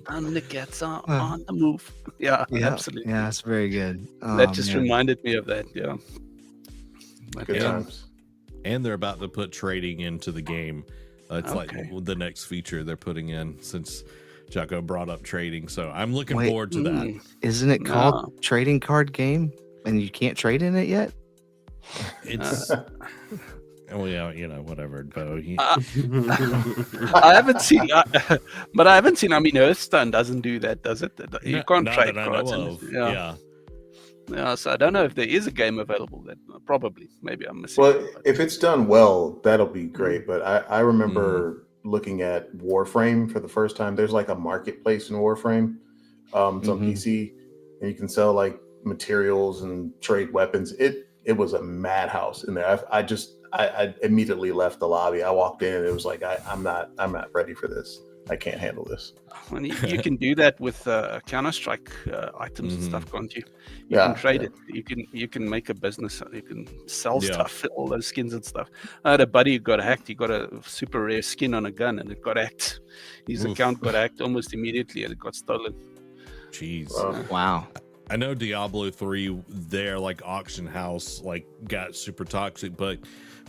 Thundercats are on the move. Yeah, absolutely. Yeah, that's very good. That just reminded me of that. Yeah. But, Good times. And they're about to put trading into the game. It's like the next feature they're putting in, since Jocko brought up trading. So I'm looking forward to that. Isn't it called Trading Card Game, and you can't trade in it yet? It's well, yeah, whatever. Bo. I haven't seen, but I haven't seen. I mean, Hearthstone doesn't do that, does it? You can't trade cards. Yeah, so I don't know if there is a game available. That probably, maybe I'm missing. Well, if it's done well, that'll be great. But I remember looking at Warframe for the first time. There's like a marketplace in Warframe. It's on PC, and you can sell like materials and trade weapons. It was a madhouse in there. I immediately left the lobby. I walked in, and it was like, I'm not ready for this. I can't handle this. When you can do that with Counter-Strike items and stuff, can't you? You can trade it. You can make a business. You can sell stuff, all those skins and stuff. I had a buddy who got hacked. He got a super rare skin on a gun, and it got hacked. His account got hacked almost immediately, and it got stolen. Jeez. Wow. I know Diablo 3, their like auction house like got super toxic, but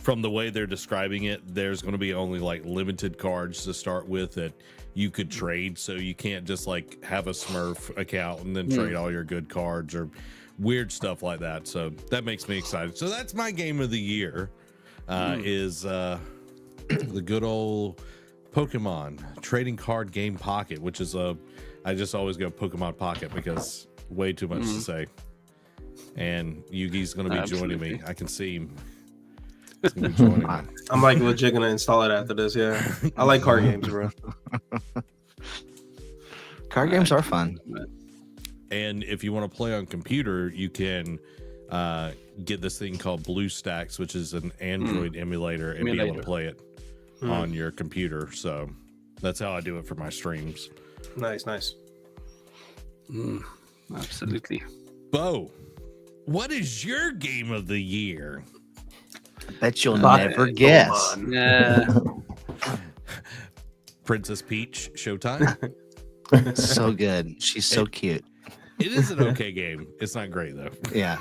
from the way they're describing it, there's going to be only like limited cards to start with that you could trade. So you can't just like have a Smurf account and then trade all your good cards or weird stuff like that. So that makes me excited. So that's my game of the year, is the good old Pokemon trading card game Pocket, which is I just always go Pokemon Pocket because way too much to say. And Yugi's going to be joining me. I can see him. He's gonna be joining me. I'm like legit gonna install it after this. Yeah, I like card games, bro. Card games are fun. And if you want to play on computer, you can get this thing called BlueStacks, which is an Android emulator, and be able to play it on your computer. So that's how I do it for my streams. Nice. Absolutely. Bo, what is your game of the year? Bet you'll never guess. Princess Peach Showtime. So good. She's so cute. It is an okay game. It's not great though. Yeah.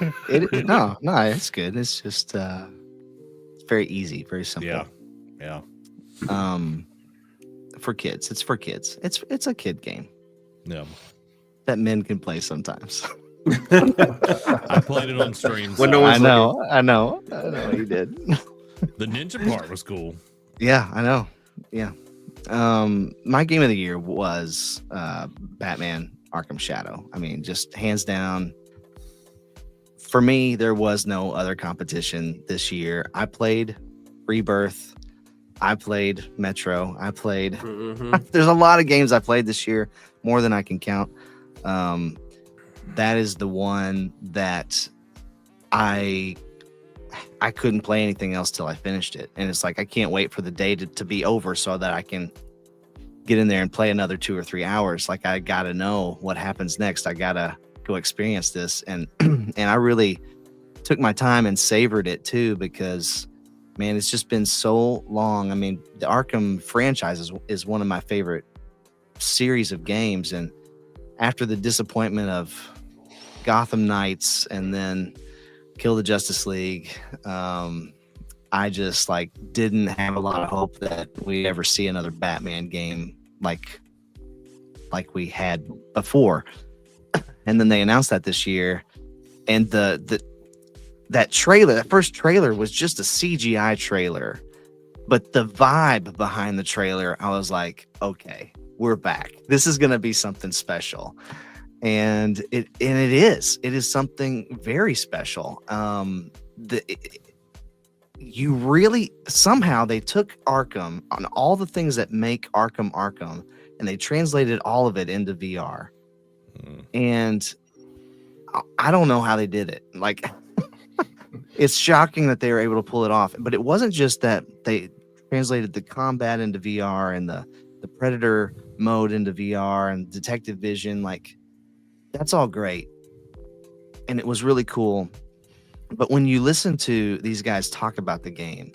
No, it's good. It's just it's very easy, very simple. Yeah. For kids. It's for kids. It's a kid game. Yeah. That men can play sometimes. I played it on stream. I know you did. The ninja part was cool. Yeah, I know. Yeah. My game of the year was Batman Arkham Shadow. I mean, just hands down. For me, there was no other competition this year. I played Rebirth. I played Metro. I played. There's a lot of games I played this year, more than I can count. That is the one that I couldn't play anything else till I finished it. And it's like, I can't wait for the day to be over so that I can get in there and play another 2 or 3 hours. Like, I got to know what happens next. I got to go experience this. And, and I really took my time and savored it too, because man, it's just been so long. I mean, the Arkham franchise is one of my favorite series of games. And after the disappointment of Gotham Knights and then Kill the Justice League, I just like didn't have a lot of hope that we ever see another Batman game like we had before. And then they announced that this year, and that trailer, that first trailer was just a CGI trailer, but the vibe behind the trailer, I was like, okay, we're back. This is going to be something special. And it is something very special. You really, somehow they took Arkham on all the things that make Arkham, and they translated all of it into VR. And I don't know how they did it. Like, it's shocking that they were able to pull it off. But it wasn't just that they translated the combat into VR and the Predator mode into VR and detective vision. Like, that's all great. And it was really cool. But when you listen to these guys talk about the game,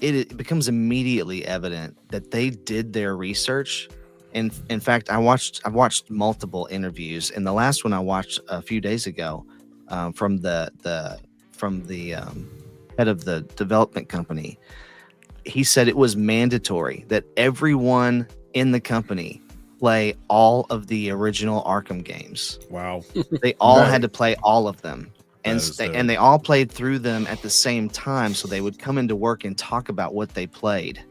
it becomes immediately evident that they did their research. And in fact, I've watched multiple interviews, and the last one I watched a few days ago from the head of the development company. He said it was mandatory that everyone in the company play all of the original Arkham games. Wow. They all had to play all of them. And they all played through them at the same time, so they would come into work and talk about what they played.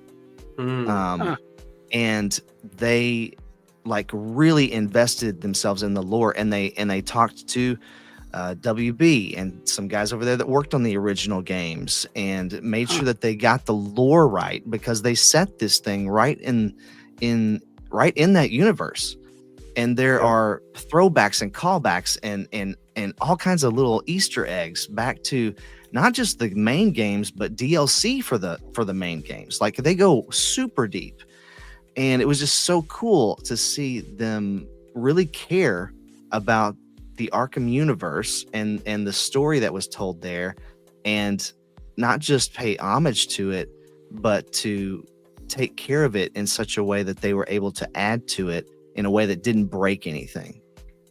And they like really invested themselves in the lore, and they talked to WB and some guys over there that worked on the original games and made sure that they got the lore right, because they set this thing right in that universe. And there are throwbacks and callbacks and all kinds of little Easter eggs back to not just the main games, but DLC for the main games. Like, they go super deep. And it was just so cool to see them really care about the Arkham universe and the story that was told there, and not just pay homage to it, but to take care of it in such a way that they were able to add to it in a way that didn't break anything.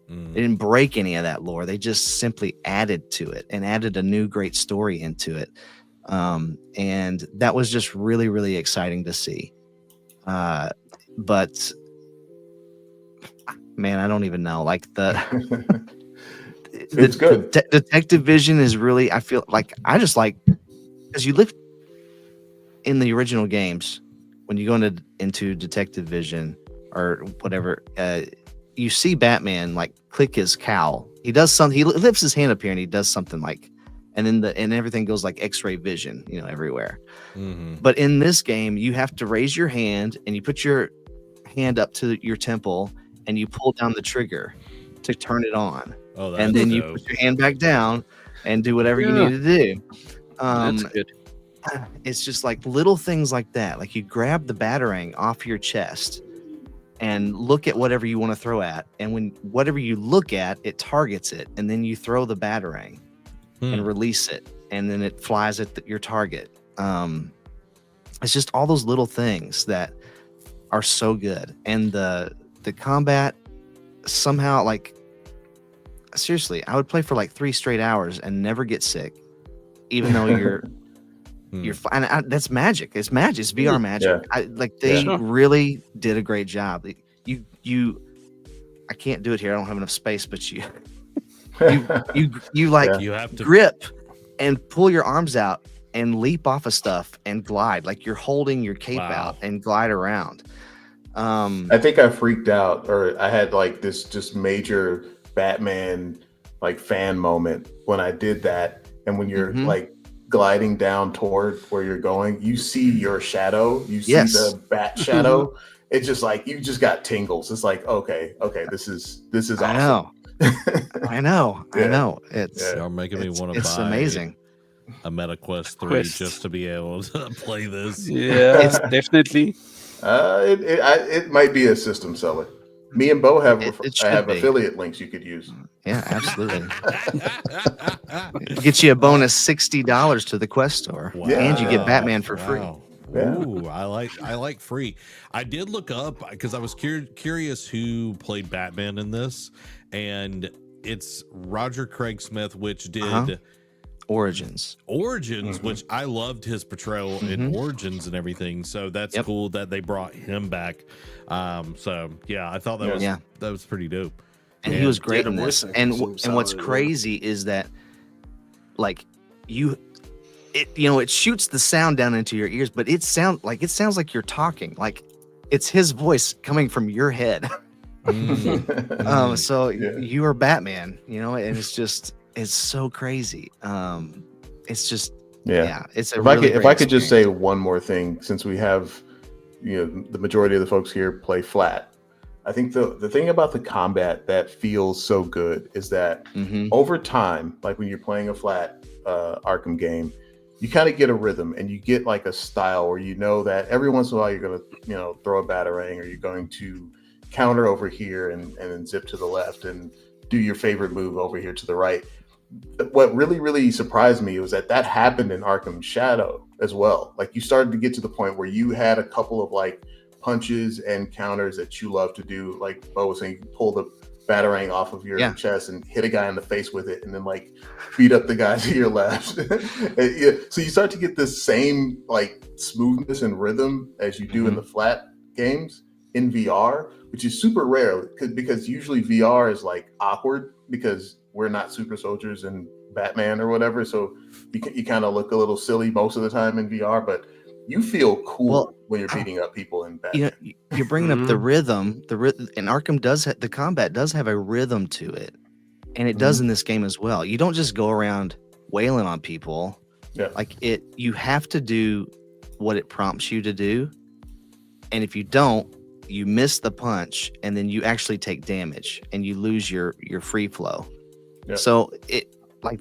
They didn't break any of that lore. They just simply added to it and added a new great story into it. And that was just really, really exciting to see. But man, I don't even know. Like it's good. Detective Vision is really, I feel like I just like, because you live in the original games, when you go into Detective Vision or whatever, you see Batman like click his cowl. He does something. He lifts his hand up here and he does something like, and then and everything goes like X-ray vision, everywhere. But in this game, you have to raise your hand and you put your hand up to your temple and you pull down the trigger to turn it on. Oh, and then you put your hand back down and do whatever you need to do. That's good. It's just like little things like that. Like you grab the batarang off your chest and look at whatever you want to throw at. And when whatever you look at, it targets it. And then you throw the batarang and release it. And then it flies at your target. It's just all those little things that are so good. And the combat somehow, like, seriously, I would play for like 3 straight hours and never get sick, even though you're that's magic. It's magic. It's VR magic. Yeah. They really did a great job. I can't do it here. I don't have enough space, but you have to grip and pull your arms out and leap off of stuff and glide like you're holding your cape out and glide around. I think I freaked out, or I had like this just major Batman like fan moment when I did that. And when you're like gliding down toward where you're going, you see your shadow, you see the bat shadow. It's just like you just got tingles. It's like, okay, this is awesome. I know. It's Y'all making me want to buy. It's amazing. A MetaQuest 3 just to be able to play this. Yeah, it's definitely. It might be a system seller. Me and Bo have affiliate links you could use. Yeah, absolutely. Get you a bonus $60 to the Quest store, and you get Batman for free. Yeah. Ooh, I like free. I did look up because I was curious who played Batman in this, and it's Roger Craig Smith, which did Origins, which I loved his portrayal in Origins and everything. So that's cool that they brought him back. So yeah, I thought that was pretty dope. And he was great in this. And what's crazy is that like it shoots the sound down into your ears, but it sounds like you're talking. Like it's his voice coming from your head. So you are Batman, and it's so crazy. It's just it's a if I could just say one more thing, since we have the majority of the folks here play flat. I think the thing about the combat that feels so good is that over time, like when you're playing a flat Arkham game, you kind of get a rhythm and you get like a style where that every once in a while you're going to throw a batarang, or you're going to counter over here and then zip to the left and do your favorite move over here to the right. What really, really surprised me was that happened in Arkham Shadow as well. Like you started to get to the point where you had a couple of like punches and counters that you love to do. Like Bo was saying, you pull the batarang off of your chest and hit a guy in the face with it, and then like beat up the guy to your left. So you start to get this same like smoothness and rhythm as you do in the flat games in VR, which is super rare because usually VR is like awkward because we're not super soldiers and Batman or whatever. So you kind of look a little silly most of the time in VR, but you feel cool when you're beating up people in Batman. You're bringing up the rhythm. And Arkham the combat does have a rhythm to it, and it does in this game as well. You don't just go around wailing on people. Yeah, like you have to do what it prompts you to do, and if you don't, you miss the punch, and then you actually take damage and you lose your free flow. Yeah. So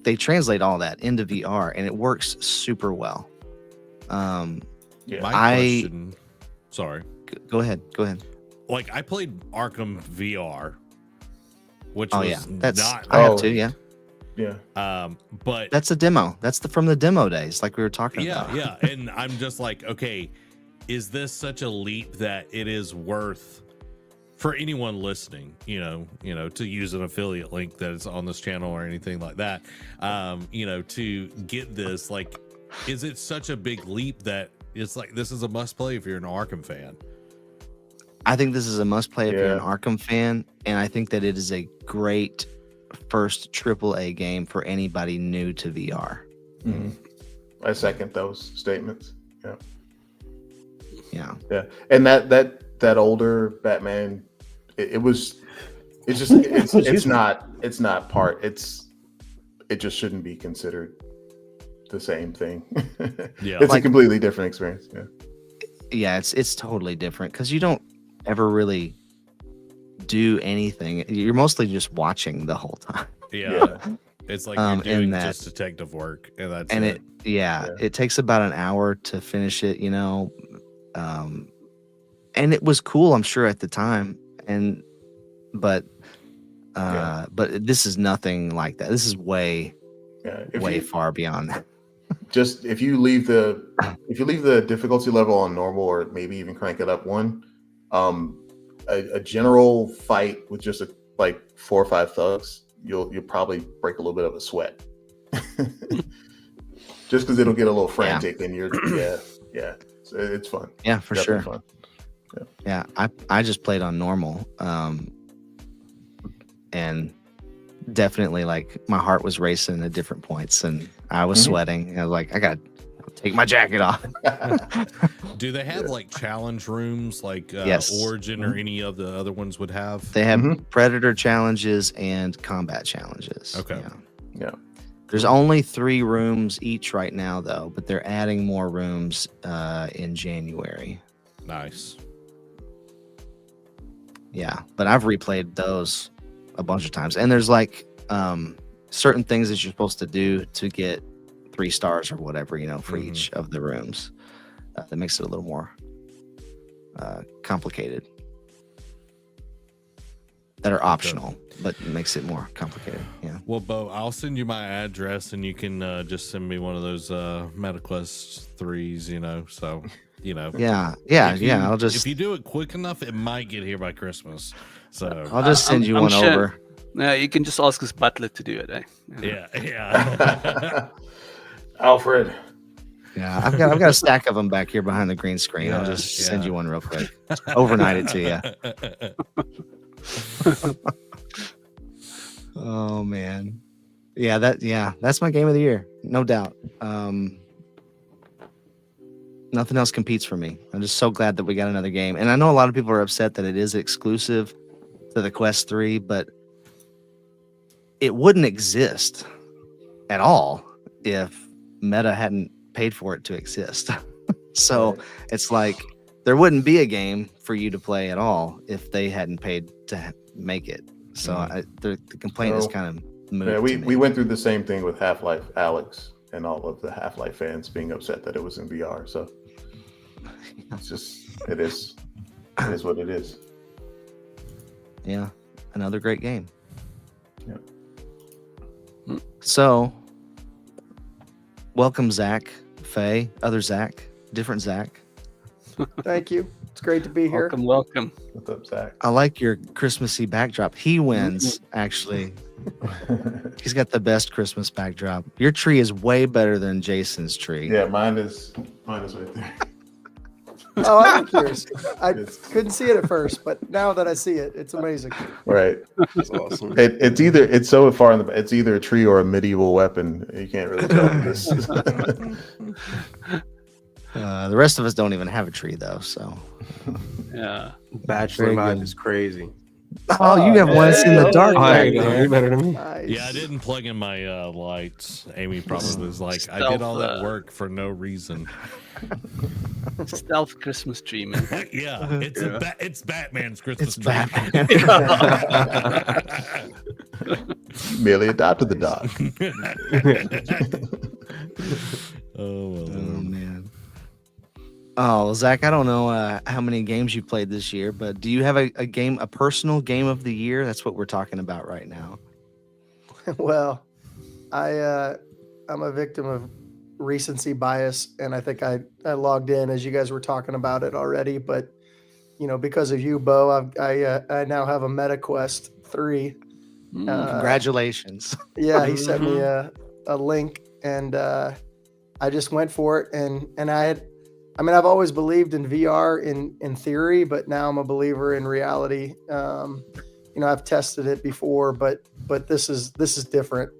they translate all that into VR, and it works super well. Question. Sorry. Go ahead. Like I played Arkham VR, which was I have to, yeah. But that's a demo. That's from the demo days, like we were talking about. Yeah. And I'm just like, okay, is this such a leap that it is worth for anyone listening, to use an affiliate link that is on this channel or anything like that, to get this, like, is it such a big leap that it's like this is a must play if you're an Arkham fan? I think this is a must play if you're an Arkham fan, and I think that it is a great first AAA game for anybody new to VR. Mm-hmm. I second those statements. Yeah. And that older Batman, it just shouldn't be considered the same thing. Yeah, it's a completely different experience. Yeah, it's totally different because you don't ever really do anything. You're mostly just watching the whole time. Yeah. It's like you're doing just detective work, and that's it. It takes about an hour to finish it, and it was cool, I'm sure, at the time, but this is nothing like that. This is way far beyond that. Just if you leave the difficulty level on normal, or maybe even crank it up one, a general fight with just like 4 or 5 thugs, you'll probably break a little bit of a sweat. Just because it'll get a little frantic, and you're so it's fun. Yeah, for Definitely sure. Fun. Yeah, I just played on normal, and definitely, like, my heart was racing at different points, and I was sweating. I was like, I gotta take my jacket off. Do they have like challenge rooms like Origin or any of the other ones would have? They have Predator challenges and combat challenges. Okay. Yeah. There's only 3 rooms each right now, though, but they're adding more rooms in January. Nice. Yeah, but I've replayed those a bunch of times, and there's like certain things that you're supposed to do to get 3 stars or whatever, for each of the rooms. That makes it a little more complicated. That are optional, but it makes it more complicated. Yeah. Well, Bo, I'll send you my address, and you can just send me one of those MetaQuest 3s. So. Yeah. I'll just, if you do it quick enough, it might get here by Christmas. So I'll just send you one over. Yeah, you can just ask his butler to do it, eh? Yeah. Alfred. Yeah, I've got a stack of them back here behind the green screen. I'll just send you one real quick. Overnight it to you. Oh man. That's my game of the year, no doubt. Nothing else competes for me. I'm just so glad that we got another game. And I know a lot of people are upset that it is exclusive to the Quest 3, but it wouldn't exist at all if Meta hadn't paid for it to exist. So it's like there wouldn't be a game for you to play at all if they hadn't paid to make it. So the complaint is kind of moved. Yeah, we went through the same thing with Half-Life Alyx, and all of the Half-Life fans being upset that it was in VR. So it's just, it is what it is. Yeah, another great game. Yeah. So, welcome, Zach, Faye, other Zach, different Zach. Thank you. It's great to be here. Welcome. What's up, Zach? I like your Christmassy backdrop. He wins, actually. He's got the best Christmas backdrop. Your tree is way better than Jason's tree. Yeah, mine is right there. Oh, I'm curious. I couldn't see it at first, but now that I see it, it's amazing. Right. That's awesome. It's so far in it's either a tree or a medieval weapon. You can't really tell this. The rest of us don't even have a tree, though. So, Yeah. Bachelor vibe is crazy. oh, you have one that's in the dark. Oh, back you there. You're better than me. Nice. Yeah, I didn't plug in my lights. Amy probably was like, I did all that work for no reason. Stealth Christmas tree, man. Yeah, it's Batman's Christmas It's tree. Batman. Merely adopted the dog. Oh, well, Oh man. Oh, Zach, I don't know how many games you played this year, but do you have a personal game of the year? That's what we're talking about right now. Well, I'm a victim of recency bias, and I think I logged in as you guys were talking about it already, but because of you, Bo, I now have a Meta Quest 3. Congratulations. Yeah, he sent me a link, and I just went for it. And I've always believed in VR in theory, but now I'm a believer in reality. I've tested it before, but this is different.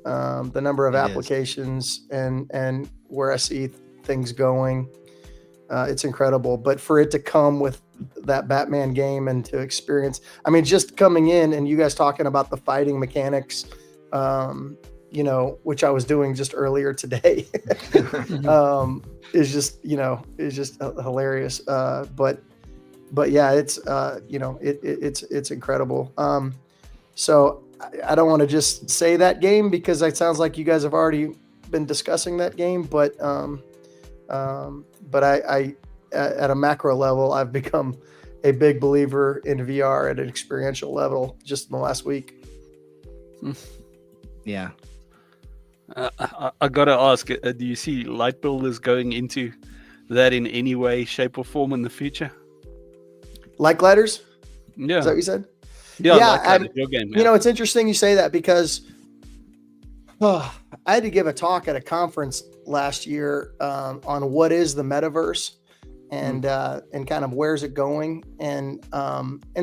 The number of applications and where I see things going, it's incredible. But for it to come with that Batman game and to experience, just coming in and you guys talking about the fighting mechanics, which I was doing just earlier today, is just hilarious. But yeah, it's it's incredible. So I don't want to just say that game because it sounds like you guys have already been discussing that game, but I at a macro level, I've become a big believer in VR at an experiential level just in the last week. Yeah. I gotta ask, do you see light builders going into that in any way, shape, or form in the future? Like gliders? Yeah. Is that what you said? Yeah, your game. Yeah. It's interesting you say that because I had to give a talk at a conference last year on what is the metaverse and kind of where's it going. And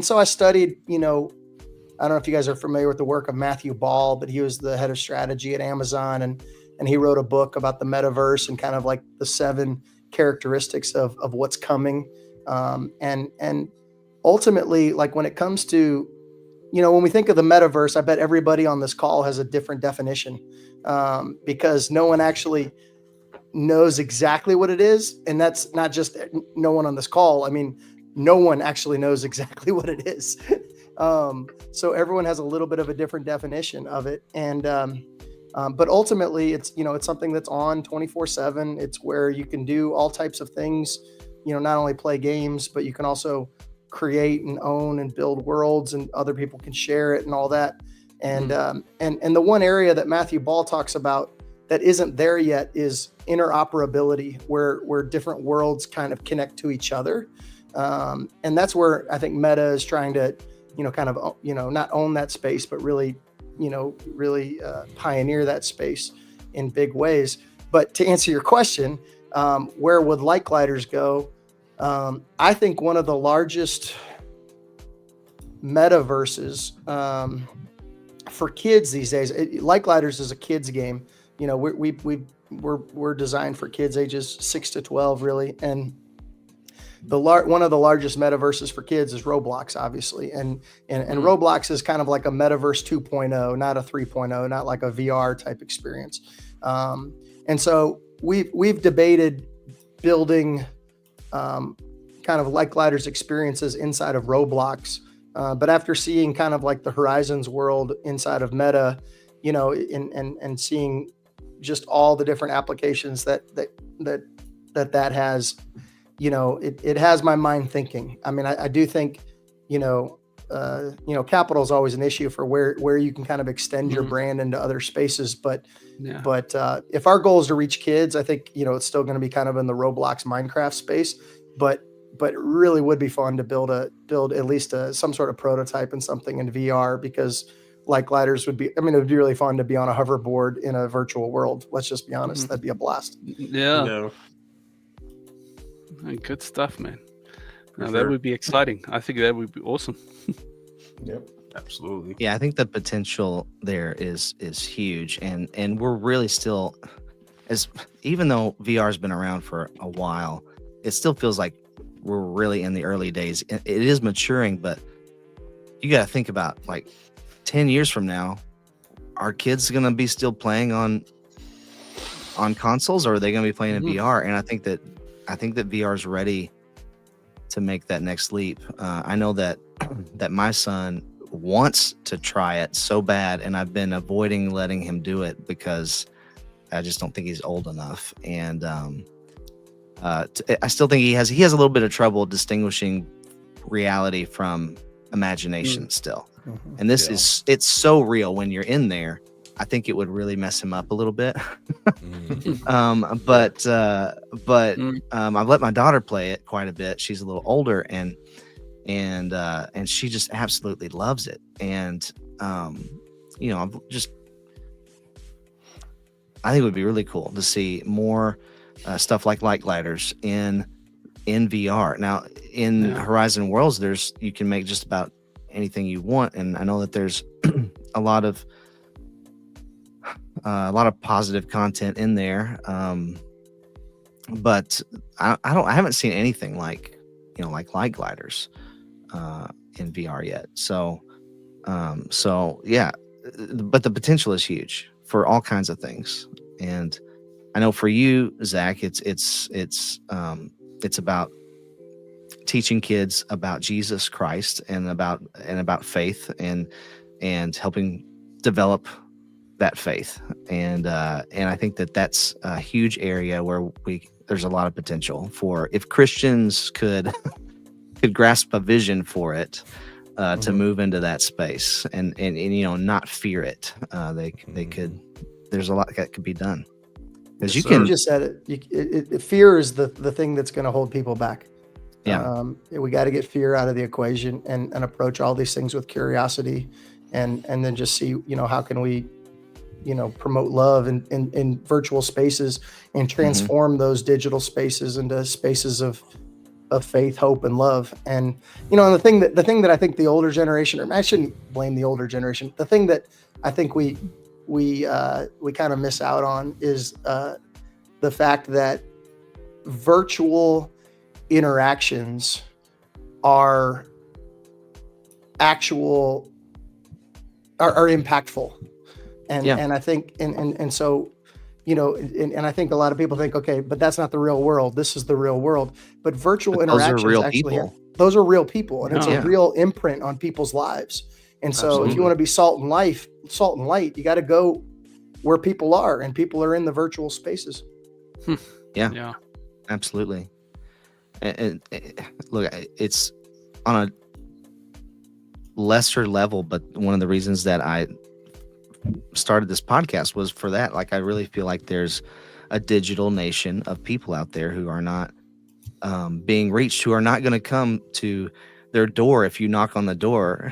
so I studied, I don't know if you guys are familiar with the work of Matthew Ball, but he was the head of strategy at Amazon, and he wrote a book about the metaverse and kind of like the 7 characteristics of what's coming. And ultimately, like when it comes to, when we think of the metaverse, I bet everybody on this call has a different definition because no one actually knows exactly what it is. And that's not just no one on this call. No one actually knows exactly what it is. So everyone has a little bit of a different definition of it. And, but ultimately it's something that's on 24/7. It's where you can do all types of things, not only play games, but you can also create and own and build worlds, and other people can share it and all that. And, and the one area that Matthew Ball talks about that isn't there yet is interoperability, where different worlds kind of connect to each other. And that's where I think Meta is trying to, kind of, not own that space, but really, really pioneer that space in big ways. But to answer your question, where would light gliders go? I think one of the largest metaverses for kids these days, Light Gliders is a kids game. We're designed for kids ages 6 to 12, really. And one of the largest metaverses for kids is Roblox, obviously. And Roblox is kind of like a metaverse 2.0, not a 3.0, not like a VR type experience. And so we've debated building kind of Light Gliders experiences inside of Roblox. But after seeing kind of like the Horizons world inside of Meta, and seeing just all the different applications that has, it has my mind thinking. I do think, capital is always an issue for where you can kind of extend your brand into other spaces. But if our goal is to reach kids, I think, it's still going to be kind of in the Roblox Minecraft space, but it really would be fun to build at least some sort of prototype and something in VR, because Light Gliders would be, it would be really fun to be on a hoverboard in a virtual world. Let's just be honest. That'd be a blast. Yeah. Good stuff, man. That would be exciting. I think that would be awesome. Yep. Absolutely. Yeah, I think the potential there is huge, and we're really still, even though VR has been around for a while, it still feels like we're really in the early days. It is maturing, but you got to think about, like, 10 years from now, are kids going to be still playing on consoles, or are they going to be playing in VR? And I think that VR is ready to make that next leap. I know that my son wants to try it so bad, and I've been avoiding letting him do it because I just don't think he's old enough. And I still think he has a little bit of trouble distinguishing reality from imagination still. And this it's so real when you're in there. I think it would really mess him up a little bit. Mm. I've let my daughter play it quite a bit. She's a little older, and she just absolutely loves it. And I think it would be really cool to see more stuff like light gliders in VR. Now, in Horizon Worlds, you can make just about anything you want, and I know that there's a lot of positive content in there, but I haven't seen anything like light gliders in VR yet. So yeah, but the potential is huge for all kinds of things. And I know for you, Zach, it's about teaching kids about Jesus Christ and about faith and helping develop that faith. And I think that's a huge area where there's a lot of potential for, if Christians could grasp a vision for it, to move into that space and not fear it. They could. There's a lot that could be done. Because You just said it. Fear is the thing that's going to hold people back. Yeah. We got to get fear out of the equation and approach all these things with curiosity, and then just see, how can we, promote love in virtual spaces and transform those digital spaces into spaces of faith, hope, and love. And and the thing that I think the older generation, or I shouldn't blame the older generation, the thing that I think we kind of miss out on is the fact that virtual interactions are impactful, and I think and so and I think a lot of people think, okay, but that's not the real world. This is the real world. But virtual interactions those are real people, and it's a real imprint on people's lives. And so if you want to be salt and light, you got to go where people are, and people are in the virtual spaces. Yeah, absolutely. And look, it's on a lesser level, but one of the reasons that I started this podcast was for that. Like, I really feel like there's a digital nation of people out there who are not being reached, who are not going to come to their door if you knock on the door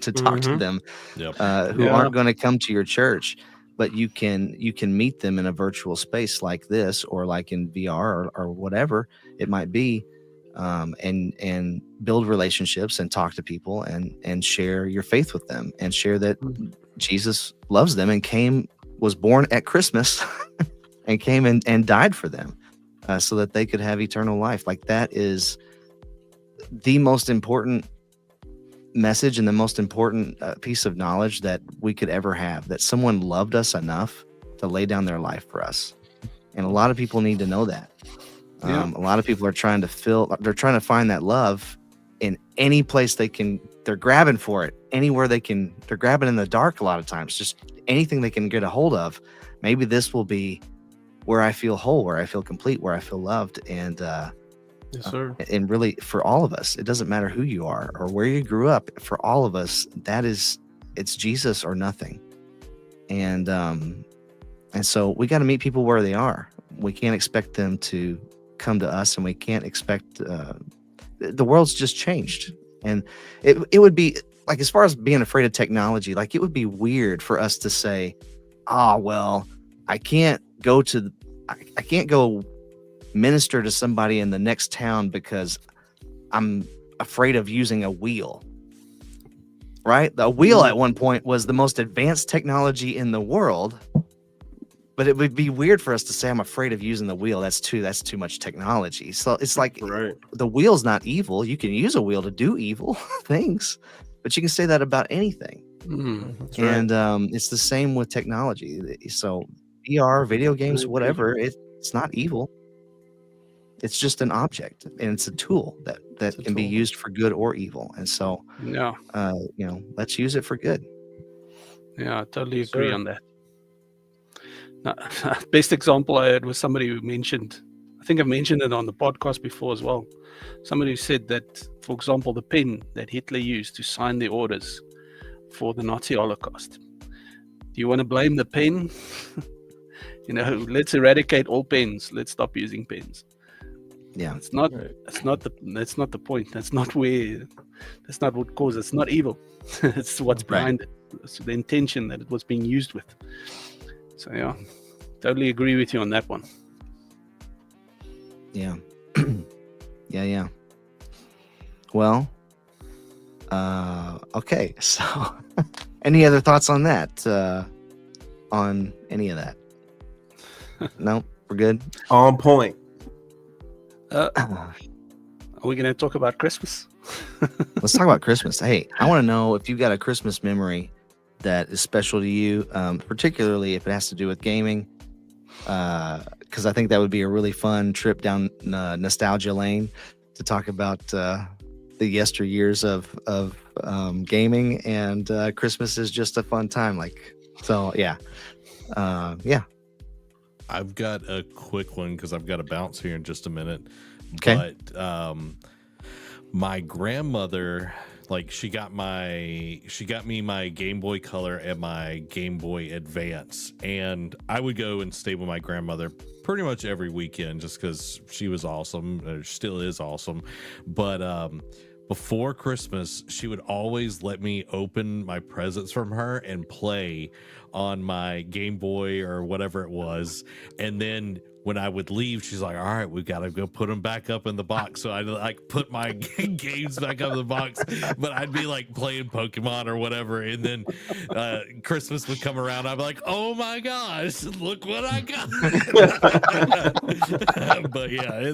to talk to them, who aren't going to come to your church, but you can meet them in a virtual space like this, or like in VR or whatever it might be, and build relationships and talk to people and share your faith with them, and share that Jesus loves them and was born at Christmas and came and died for them, so that they could have eternal life. Like, that is the most important message and the most important piece of knowledge that we could ever have, that someone loved us enough to lay down their life for us. And a lot of people need to know that. A lot of people are trying to find that love in any place they can. They're grabbing for it anywhere they can. They're grabbing in the dark a lot of times, just anything they can get a hold of. Maybe this will be where I feel whole, where I feel complete, where I feel loved. And yes, sir. And really, for all of us, it doesn't matter who you are or where you grew up. For all of us, it's Jesus or nothing. And so we got to meet people where they are. We can't expect them to come to us, and we can't expect. The world's just changed, and it would be like, as far as being afraid of technology, like, it would be weird for us to say, well, I can't go minister to somebody in the next town because I'm afraid of using a wheel. Right? The wheel at one point was the most advanced technology in the world, but it would be weird for us to say, I'm afraid of using the wheel. That's too much technology. So it's like, the wheel's not evil. You can use a wheel to do evil things, but you can say that about anything. It's the same with technology. So VR, video games, whatever, it's not evil. It's just an object, and it's a tool that can be used for good or evil. And so, let's use it for good. Yeah, I totally agree on that. Now, best example I had was somebody who mentioned, I think I've mentioned it on the podcast before as well. Somebody who said that, for example, the pen that Hitler used to sign the orders for the Nazi Holocaust, Do you want to blame the pen? Let's eradicate all pens. Let's stop using pens. Yeah. It's not. That's not the point. That's not what causes. It's not evil. It's what's behind it. It's the intention that it was being used with. So yeah, totally agree with you on that one. Yeah. Yeah. Well, okay. So, any other thoughts on that? On any of that? No, we're good. On point. Are we going to talk about Christmas? Let's talk about Christmas. Hey, I want to know if you've got a Christmas memory that is special to you, particularly if it has to do with gaming, because I think that would be a really fun trip down nostalgia lane to talk about the yesteryears of gaming, and Christmas is just a fun time. Yeah. I've got a quick one because I've got to bounce here in just a minute. Okay. But my grandmother, she got me my Game Boy Color and my Game Boy Advance, and I would go and stay with my grandmother pretty much every weekend just because she was awesome, or still is awesome. But before Christmas, she would always let me open my presents from her and play on my Game Boy or whatever it was. And then when I would leave, she's like, all right, we've got to go put them back up in the box. So I'd put my games back up in the box, but I'd be playing Pokemon or whatever. And then Christmas would come around. I'd be like, oh my gosh, look what I got. But yeah,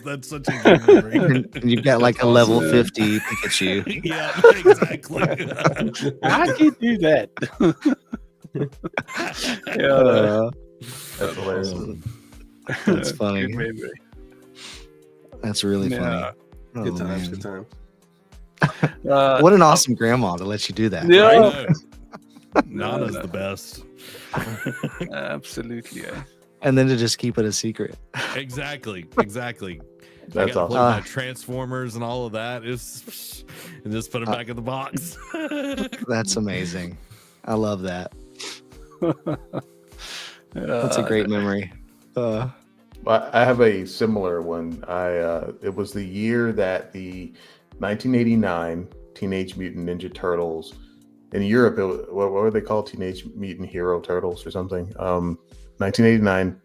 that's such a good memory. And you've got a level 50 Pikachu. Yeah, exactly. How do you do that? That's hilarious. That's funny. Good memory. That's really funny. Oh, Good times, man. good times. What an awesome grandma to let you do that. Yeah. I know. Nana's the best. Absolutely. Yeah. And then to just keep it a secret. Exactly. That's I got awesome. my Transformers and all of that. And just put them back in the box. That's amazing. I love that. That's a great memory. Well, I have a similar one. It was the year that the 1989 Teenage Mutant Ninja Turtles in Europe. What were they called? Teenage Mutant Hero Turtles or something. 1989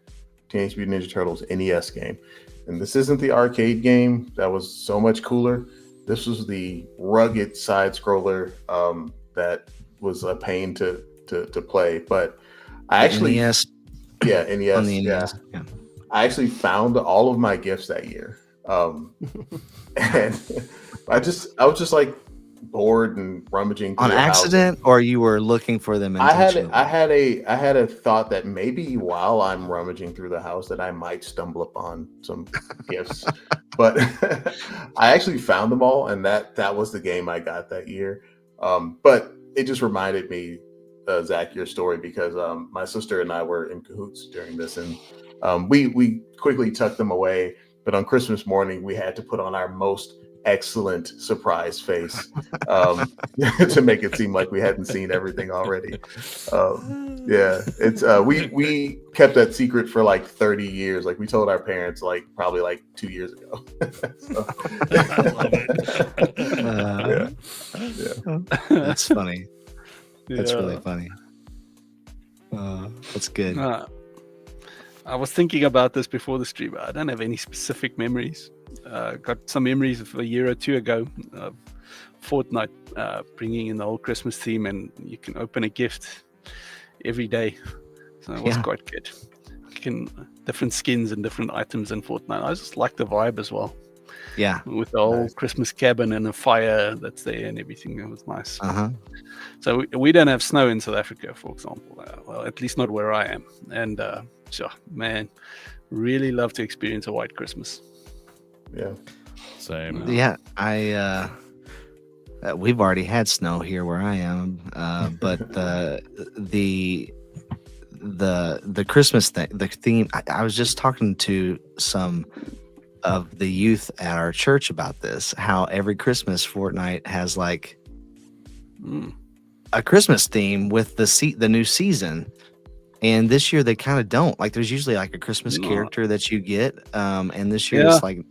Teenage Mutant Ninja Turtles NES game. And this isn't the arcade game. That was so much cooler. This was the rugged side scroller that was a pain to play. But I actually NES. Yeah, NES. On the Yeah. NES. Yeah. I actually found all of my gifts that year. And I was just bored and rummaging through On the house. accident, or you were looking for them intentionally? I had a thought that maybe while I'm rummaging through the house that I might stumble upon some gifts. But I actually found them all, and that was the game I got that year. But it just reminded me, Zach, your story, because my sister and I were in cahoots during this, and we quickly tucked them away. But on Christmas morning, we had to put on our most excellent surprise face to make it seem like we hadn't seen everything already. It's we kept that secret for 30 years. We told our parents probably 2 years ago. I love it. That's funny. That's Yeah. really funny. That's good. I was thinking about this before the stream. I don't have any specific memories. Got some memories of a year or two ago of Fortnite bringing in the whole Christmas theme, and you can open a gift every day. So it was quite good. Different skins and different items in Fortnite. I just like the vibe as well. Yeah. With the whole Christmas cabin and a fire that's there and everything. It was nice. So we don't have snow in South Africa, for example. Well, at least not where I am. And man, really love to experience a white Christmas. Yeah. Same. Yeah. We've already had snow here where I am, but the Christmas thing, the theme. I was just talking to some of the youth at our church about this. How every Christmas Fortnite has a Christmas theme with the new season. And this year they kind of don't. Like there's usually like a Christmas character that you get. And this year it's like,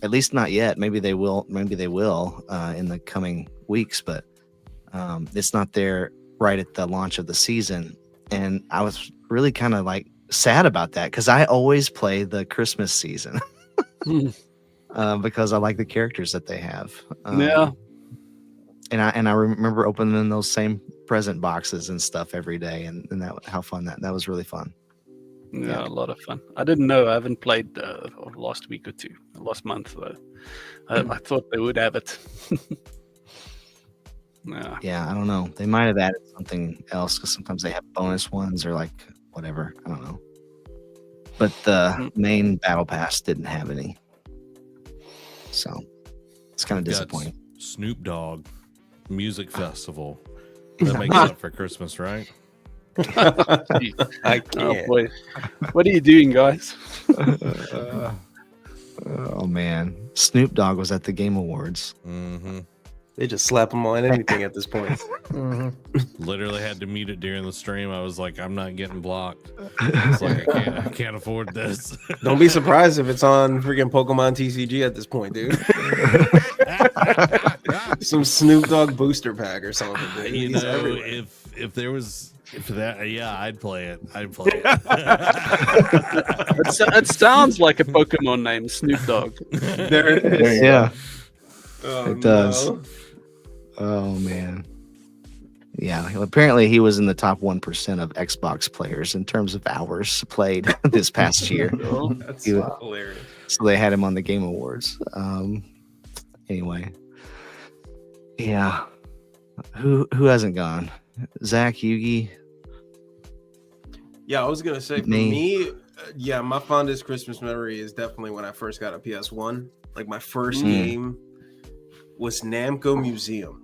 at least not yet. Maybe they will in the coming weeks, but it's not there right at the launch of the season. And I was really kind of like sad about that because I always play the Christmas season because I like the characters that they have. And I remember opening those same present boxes and stuff every day, and that how fun that was really fun. Yeah, a lot of fun. I didn't know. I haven't played last week or two, last month though. I thought they would have it. Yeah, I don't know. They might have added something else because sometimes they have bonus ones or like whatever. I don't know. But the main battle pass didn't have any, so it's kind of disappointing. Snoop Dogg Music Festival. That makes up for Christmas, right? I can't. Oh boy. What are you doing, guys? Oh man, Snoop Dogg was at the Game Awards. Mm-hmm. They just slap them on anything at this point. Literally had to mute it during the stream. I was like, I'm not getting blocked. It's like I can't afford this. Don't be surprised if it's on freaking Pokemon TCG at this point, dude. Some Snoop Dogg booster pack or something. Dude. You know, if there was that, yeah, I'd play it. It sounds like a Pokemon name, Snoop Dogg. There it is. Yeah, it does. Oh man. Yeah, apparently he was in the top 1% of Xbox players in terms of hours played this past year. That's hilarious. So they had him on the Game Awards. Anyway, yeah. Who hasn't gone? Zach, Yugi. Yeah, I was gonna say for me, my fondest Christmas memory is definitely when I first got a PS1. Like my first game was Namco Museum.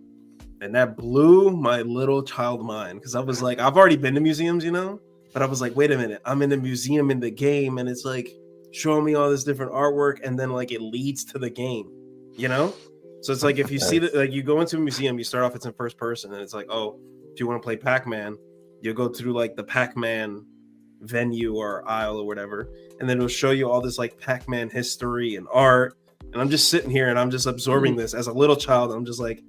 And that blew my little child mind because I was like, I've already been to museums, you know, but I was like, wait a minute, I'm in the museum in the game, and it's like showing me all this different artwork, and then like it leads to the game, you know. So it's like if you see that, like you go into a museum, you start off it's in first person, and it's like, oh, if you want to play Pac-Man, you'll go through like the Pac-Man venue or aisle or whatever, and then it'll show you all this like Pac-Man history and art, and I'm just sitting here and I'm just absorbing this as a little child. I'm just like,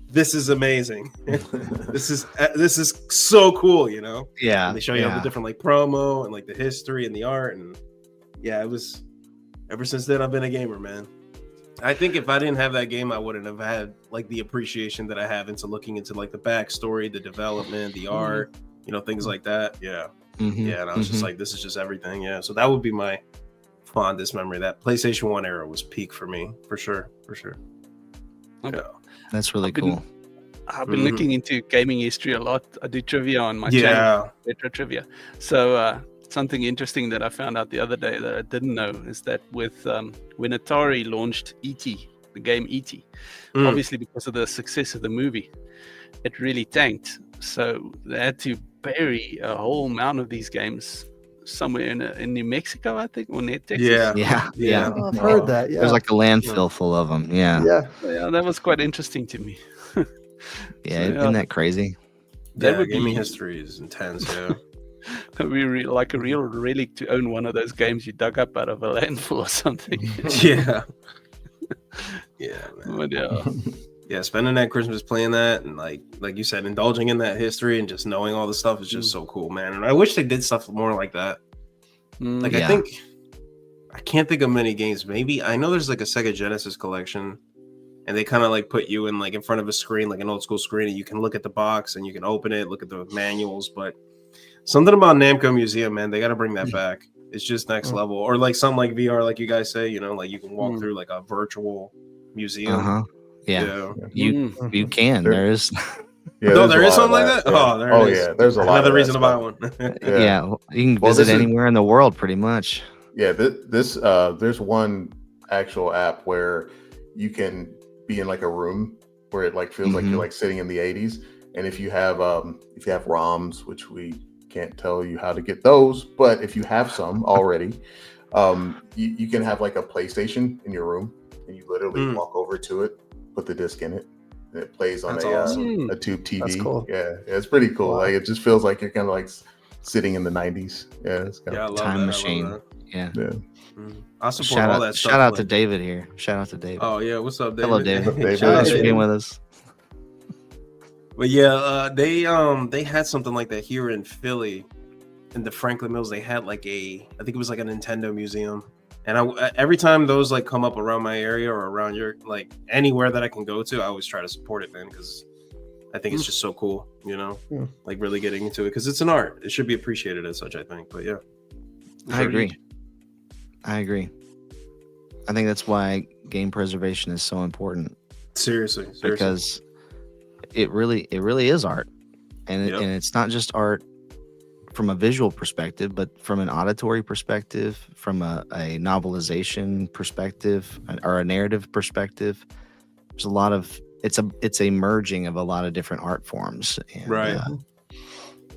this is amazing. This is so cool, you know? Yeah. And they show you all the different like promo and like the history and the art. And yeah, it was ever since then I've been a gamer, man. I think if I didn't have that game, I wouldn't have had like the appreciation that I have into looking into like the backstory, the development, the art, you know, things like that. Yeah. Yeah. And I was just like, this is just everything. Yeah. So that would be my fondest memory. That PlayStation 1 era was peak for me, for sure. Okay. Yeah. That's really cool. I've been looking into gaming history a lot. I do trivia on my channel, retro trivia. So something interesting that I found out the other day that I didn't know is that with when Atari launched E.T., the game E.T., obviously because of the success of the movie, it really tanked. So they had to bury a whole amount of these games somewhere in New Mexico, I think, or near Texas. Yeah. Oh, I've heard that. Yeah. There's like a landfill full of them. Yeah, that was quite interesting to me. Isn't that crazy? That gaming history is intense. Yeah. It'd be like a real relic to own one of those games you dug up out of a landfill or something. Yeah, man. But yeah, spending that Christmas playing that and like you said, indulging in that history and just knowing all the stuff is just so cool, man. And I wish they did stuff more like that. I think I can't think of many games. Maybe I know there's like a Sega Genesis collection, and they kind of like put you in like in front of a screen, like an old school screen, and you can look at the box and you can open it, look at the manuals. But something about Namco Museum, man, they got to bring that back. It's just next level. Or like something like VR, like you guys say, you know, like you can walk through like a virtual museum. You can. There is. There is something like that. Oh, there is. Yeah, there's a lot. Another reason to buy one. You can visit anywhere in the world, pretty much. Yeah, there's one actual app where you can be in like a room where it like feels like you're like sitting in the 80s, and if you have ROMs, which we can't tell you how to get those, but if you have some already, you can have like a PlayStation in your room, and you literally walk over to it, put the disc in it, It plays on That's a awesome. a tube TV. That's cool. Yeah, it's pretty cool. Wow. Like it just feels like you're kind of like sitting in the 90s. Yeah, it's kind Yeah, I love Time that. machine. I love Yeah. of, yeah. that. I support all that stuff. Shout out to like- David here. Shout out to David. Oh yeah, what's up, David? Hello, David. David. Shout out, Thanks for David. being with us. But yeah, they had something like that here in Philly, in the Franklin Mills. They had like I think it was like a Nintendo museum, and every time those like come up around my area or around your like anywhere that I can go to, I always try to support it, man, because I think it's just so cool, you know, like really getting into it because it's an art. It should be appreciated as such, I think. But yeah, I agree. I think that's why game preservation is so important. Seriously. Because it really is art, and and it's not just art from a visual perspective, but from an auditory perspective, from a novelization perspective, or a narrative perspective. There's a lot of it's a merging of a lot of different art forms, and, Right.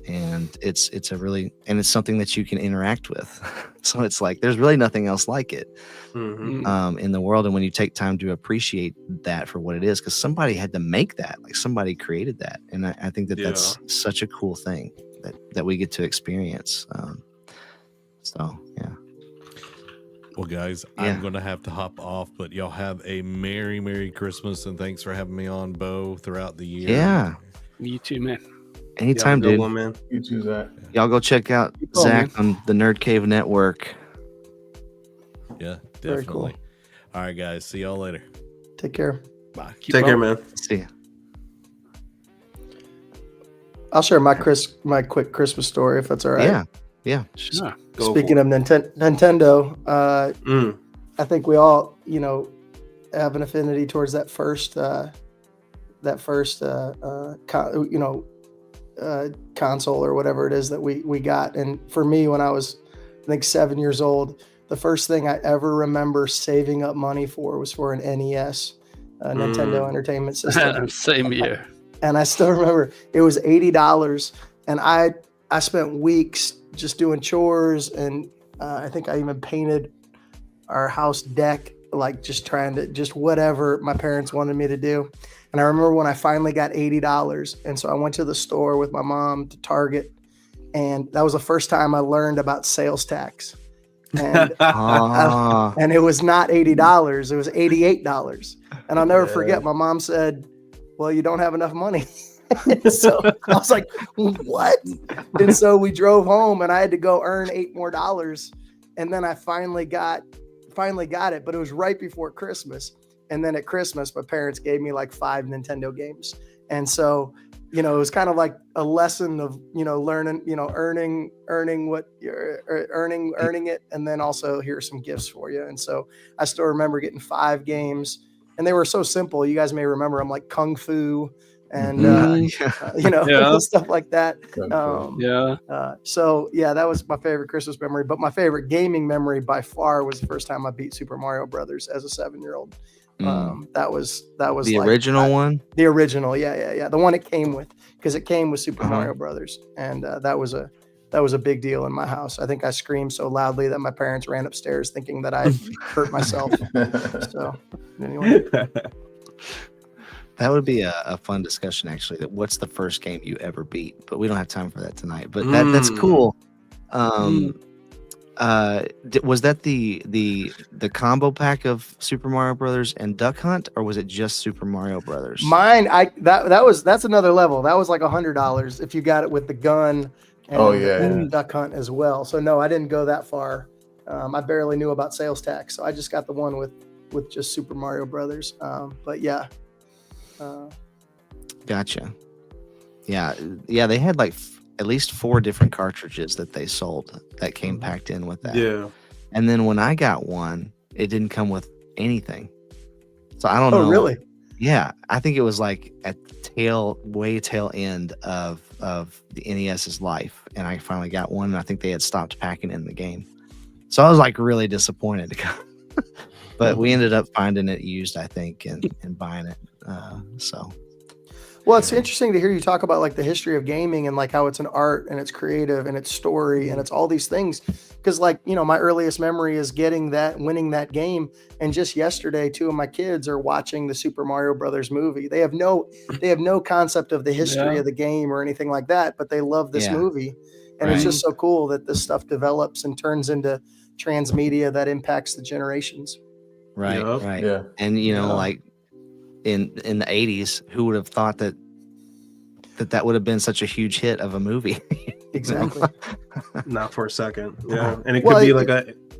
And it's something that you can interact with. So it's like there's really nothing else like it in the world. And when you take time to appreciate that for what it is, because somebody had to make that, like somebody created that, and I think that that's such a cool thing that we get to experience. So yeah. Well, guys, I'm going to have to hop off, but y'all have a Merry Christmas, and thanks for having me on, Bo, throughout the year. Yeah. You too, man. Anytime, dude. One, man. You choose that. Y'all go check out Zach on the Nerd Cave Network. Yeah, Very definitely. cool. All right, guys. See y'all later. Take care. Bye. Take care, man. See ya. I'll share my quick Christmas story if that's all right. Yeah. Sure. Speaking of Nintendo, I think we all, have an affinity towards that first console or whatever it is that we got. And for me, when I was, I think 7 years old, the first thing I ever remember saving up money for was for an NES, Nintendo Entertainment System. Same year. And I still remember it was $80, and I spent weeks just doing chores, and I think I even painted our house deck, like just whatever my parents wanted me to do. And I remember when I finally got $80, and so I went to the store with my mom to Target, and that was the first time I learned about sales tax. And and it was not $80, it was $88. And I'll never forget, my mom said, "Well, you don't have enough money." So I was like, "What?" And so we drove home, and I had to go earn $8 more, and then I finally got it. But it was right before Christmas, and then at Christmas, my parents gave me like 5 Nintendo games, and so it was kind of like a lesson of learning, earning what you're earning it, and then also here's some gifts for you. And so I still remember getting 5 games, and they were so simple. You guys may remember them, like Kung Fu and stuff like that. So yeah, that was my favorite Christmas memory. But my favorite gaming memory by far was the first time I beat Super Mario Brothers as a 7-year-old. That was the original one. The original, yeah. The one it came with, because it came with Super Mario Brothers, and that was a big deal in my house. I think I screamed so loudly that my parents ran upstairs thinking that I hurt myself. So anyway. That would be a fun discussion, actually. That what's the first game you ever beat? But we don't have time for that tonight. But that's cool. Was that the combo pack of Super Mario Brothers and Duck Hunt, or was it just Super Mario Brothers? Mine, that's another level. That was like $100 if you got it with the gun and Duck Hunt as well. So no, I didn't go that far. I barely knew about sales tax, so I just got the one with just Super Mario Brothers. But yeah. Gotcha. Yeah. They had like at least 4 different cartridges that they sold that came packed in with that. Yeah. And then when I got one, it didn't come with anything. So I don't know. Oh, really? Yeah. I think it was like at way tail end of the NES's life. And I finally got one, and I think they had stopped packing in the game. So I was like really disappointed. But we ended up finding it used, I think, and buying it. Well, it's interesting to hear you talk about like the history of gaming and like how it's an art and it's creative and it's story and it's all these things. Because like, you know, my earliest memory is winning that game. And just yesterday, 2 of my kids are watching the Super Mario Brothers movie. They have no concept of the history of the game or anything like that, but they love this movie. And it's just so cool that this stuff develops and turns into transmedia that impacts the generations. Right. Yep. Right. Yeah. And you know, like in the 80s, who would have thought that would have been such a huge hit of a movie? Exactly. Not for a second. Yeah. And it could be like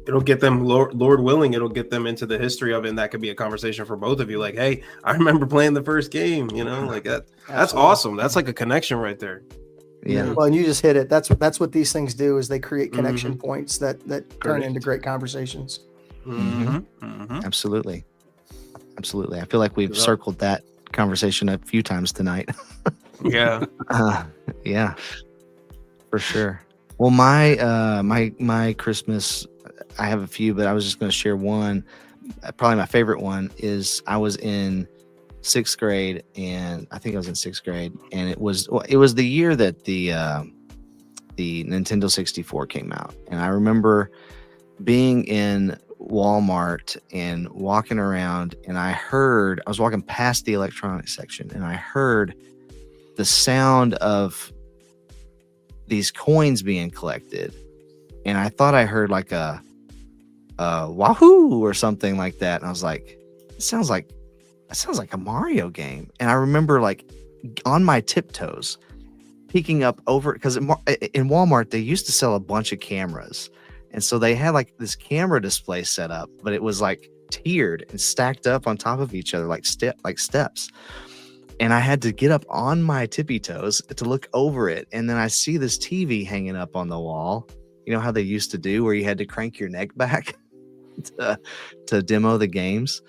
it'll get them, Lord willing, it'll get them into the history of it. And that could be a conversation for both of you. Like, hey, I remember playing the first game, you know, like that. That's awesome. That's like a connection right there. Yeah. Well, and you just hit it. That's what these things do is they create connection points that turn into great conversations. Absolutely. I feel like we've circled that conversation a few times tonight. Yeah. Yeah, for sure. Well, my Christmas, I have a few, but I was just going to share one. Probably my favorite one is I was in 6th grade, and I think I was in 6th grade, and it was the year that the Nintendo 64 came out, and I remember being in Walmart and walking around, and I was walking past the electronics section, and I heard the sound of these coins being collected, and I thought I heard like a wahoo or something like that, and I was like, it sounds like a Mario game. And I remember like on my tiptoes peeking up over, because in Walmart they used to sell a bunch of cameras, and so they had like this camera display set up, but it was like tiered and stacked up on top of each other like steps. And I had to get up on my tippy toes to look over it. And then I see this TV hanging up on the wall. You know how they used to do where you had to crank your neck back to demo the games?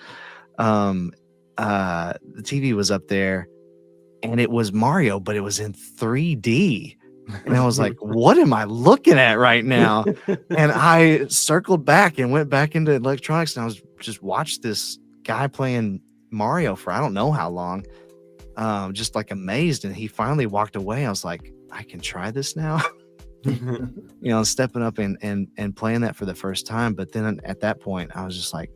The TV was up there, and it was Mario, but it was in 3D. And I was like, what am I looking at right now? And I circled back and went back into electronics, and I was just watched this guy playing Mario for I don't know how long. Just like amazed, and he finally walked away. I was like, I can try this now. You know, stepping up and playing that for the first time. But then at that point, I was just like,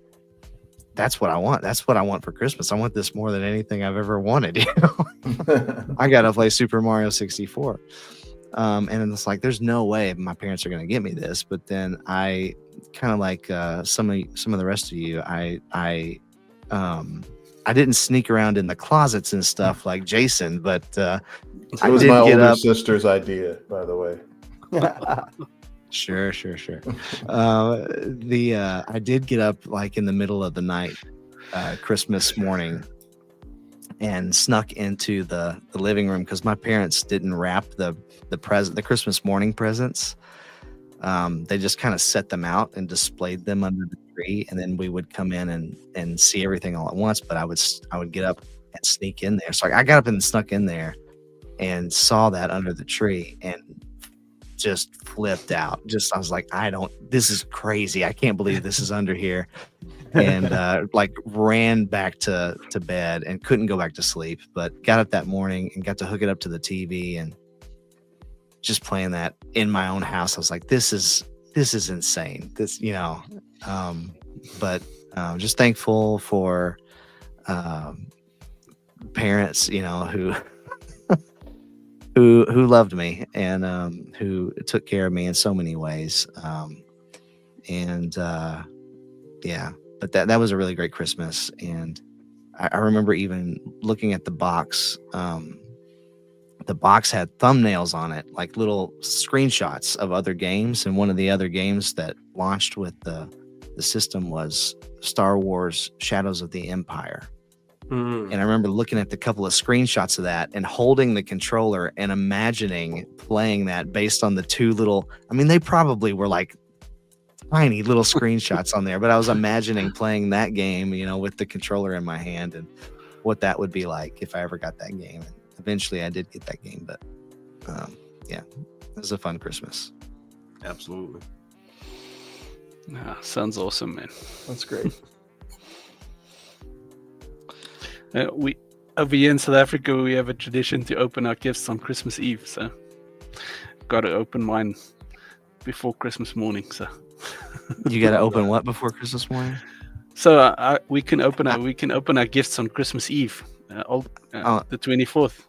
that's what I want. That's what I want for Christmas. I want this more than anything I've ever wanted. You know, I got to play Super Mario 64. And it's like, there's no way my parents are going to get me this. But then I kind of like some of the rest of you, I didn't sneak around in the closets and stuff like Jason, but it I was did my get older up. sister's idea, by the way. Sure. I did get up like in the middle of the night, Christmas morning, and snuck into the living room because my parents didn't wrap the Christmas morning presents. They just kind of set them out and displayed them under the tree, and then we would come in and see everything all at once. But I would get up and sneak in there. So I got up and snuck in there and saw that under the tree and just flipped out. I was like, this is crazy. I can't believe this is under here. And like ran back to bed and couldn't go back to sleep, but got up that morning and got to hook it up to the TV and just playing that in my own house. I was like, this is insane. This, you know, but just thankful for parents, you know, who loved me and who took care of me in so many ways. Yeah, but that was a really great Christmas. And I remember even looking at the box. The box had thumbnails on it, like little screenshots of other games. And one of the other games that launched with the system was Star Wars Shadows of the Empire. And I remember looking at the couple of screenshots of that and holding the controller and imagining playing that based on the two little, I mean, they probably were like tiny little screenshots on there, but I was imagining playing that game, you know, with the controller in my hand and what that would be like if I ever got that game. And eventually I did get that game, but yeah, it was a fun Christmas. Absolutely. Yeah, sounds awesome, man. That's great. over here in South Africa, we have a tradition to open our gifts on Christmas Eve. So, got to open mine before Christmas morning. So, You got to open what before Christmas morning? so we can open our gifts on Christmas Eve, the 24th.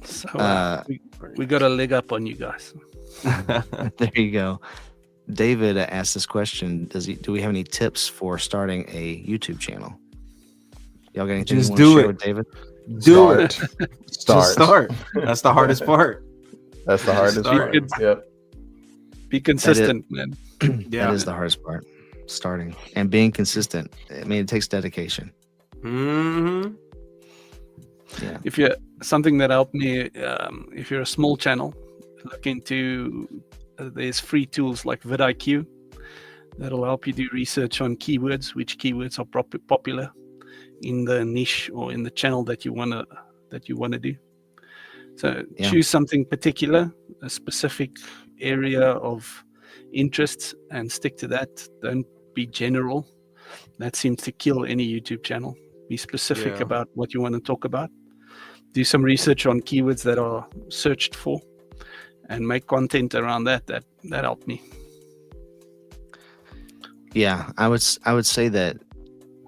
So we got a leg up on you guys. There you go. David asked this question: do we have any tips for starting a YouTube channel? Y'all got anything Just you want to do share it. with David? Do it. Start. Just start. That's the hardest part. That's the hardest Start. part. Yep. Be consistent, man. Yeah. That is the hardest part. Starting and being consistent. I mean, it takes dedication. Mm-hmm. Yeah. If you're something that helped me, if you're a small channel, look into there's free tools like vidIQ that'll help you do research on keywords, which keywords are popular in the niche or in the channel that you wanna do. So choose something particular, a specific area of interest, and stick to that. Don't be general. That seems to kill any YouTube channel. Be specific about what you want to talk about. Do some research on keywords that are searched for, and make content around that. That helped me. Yeah, I would say that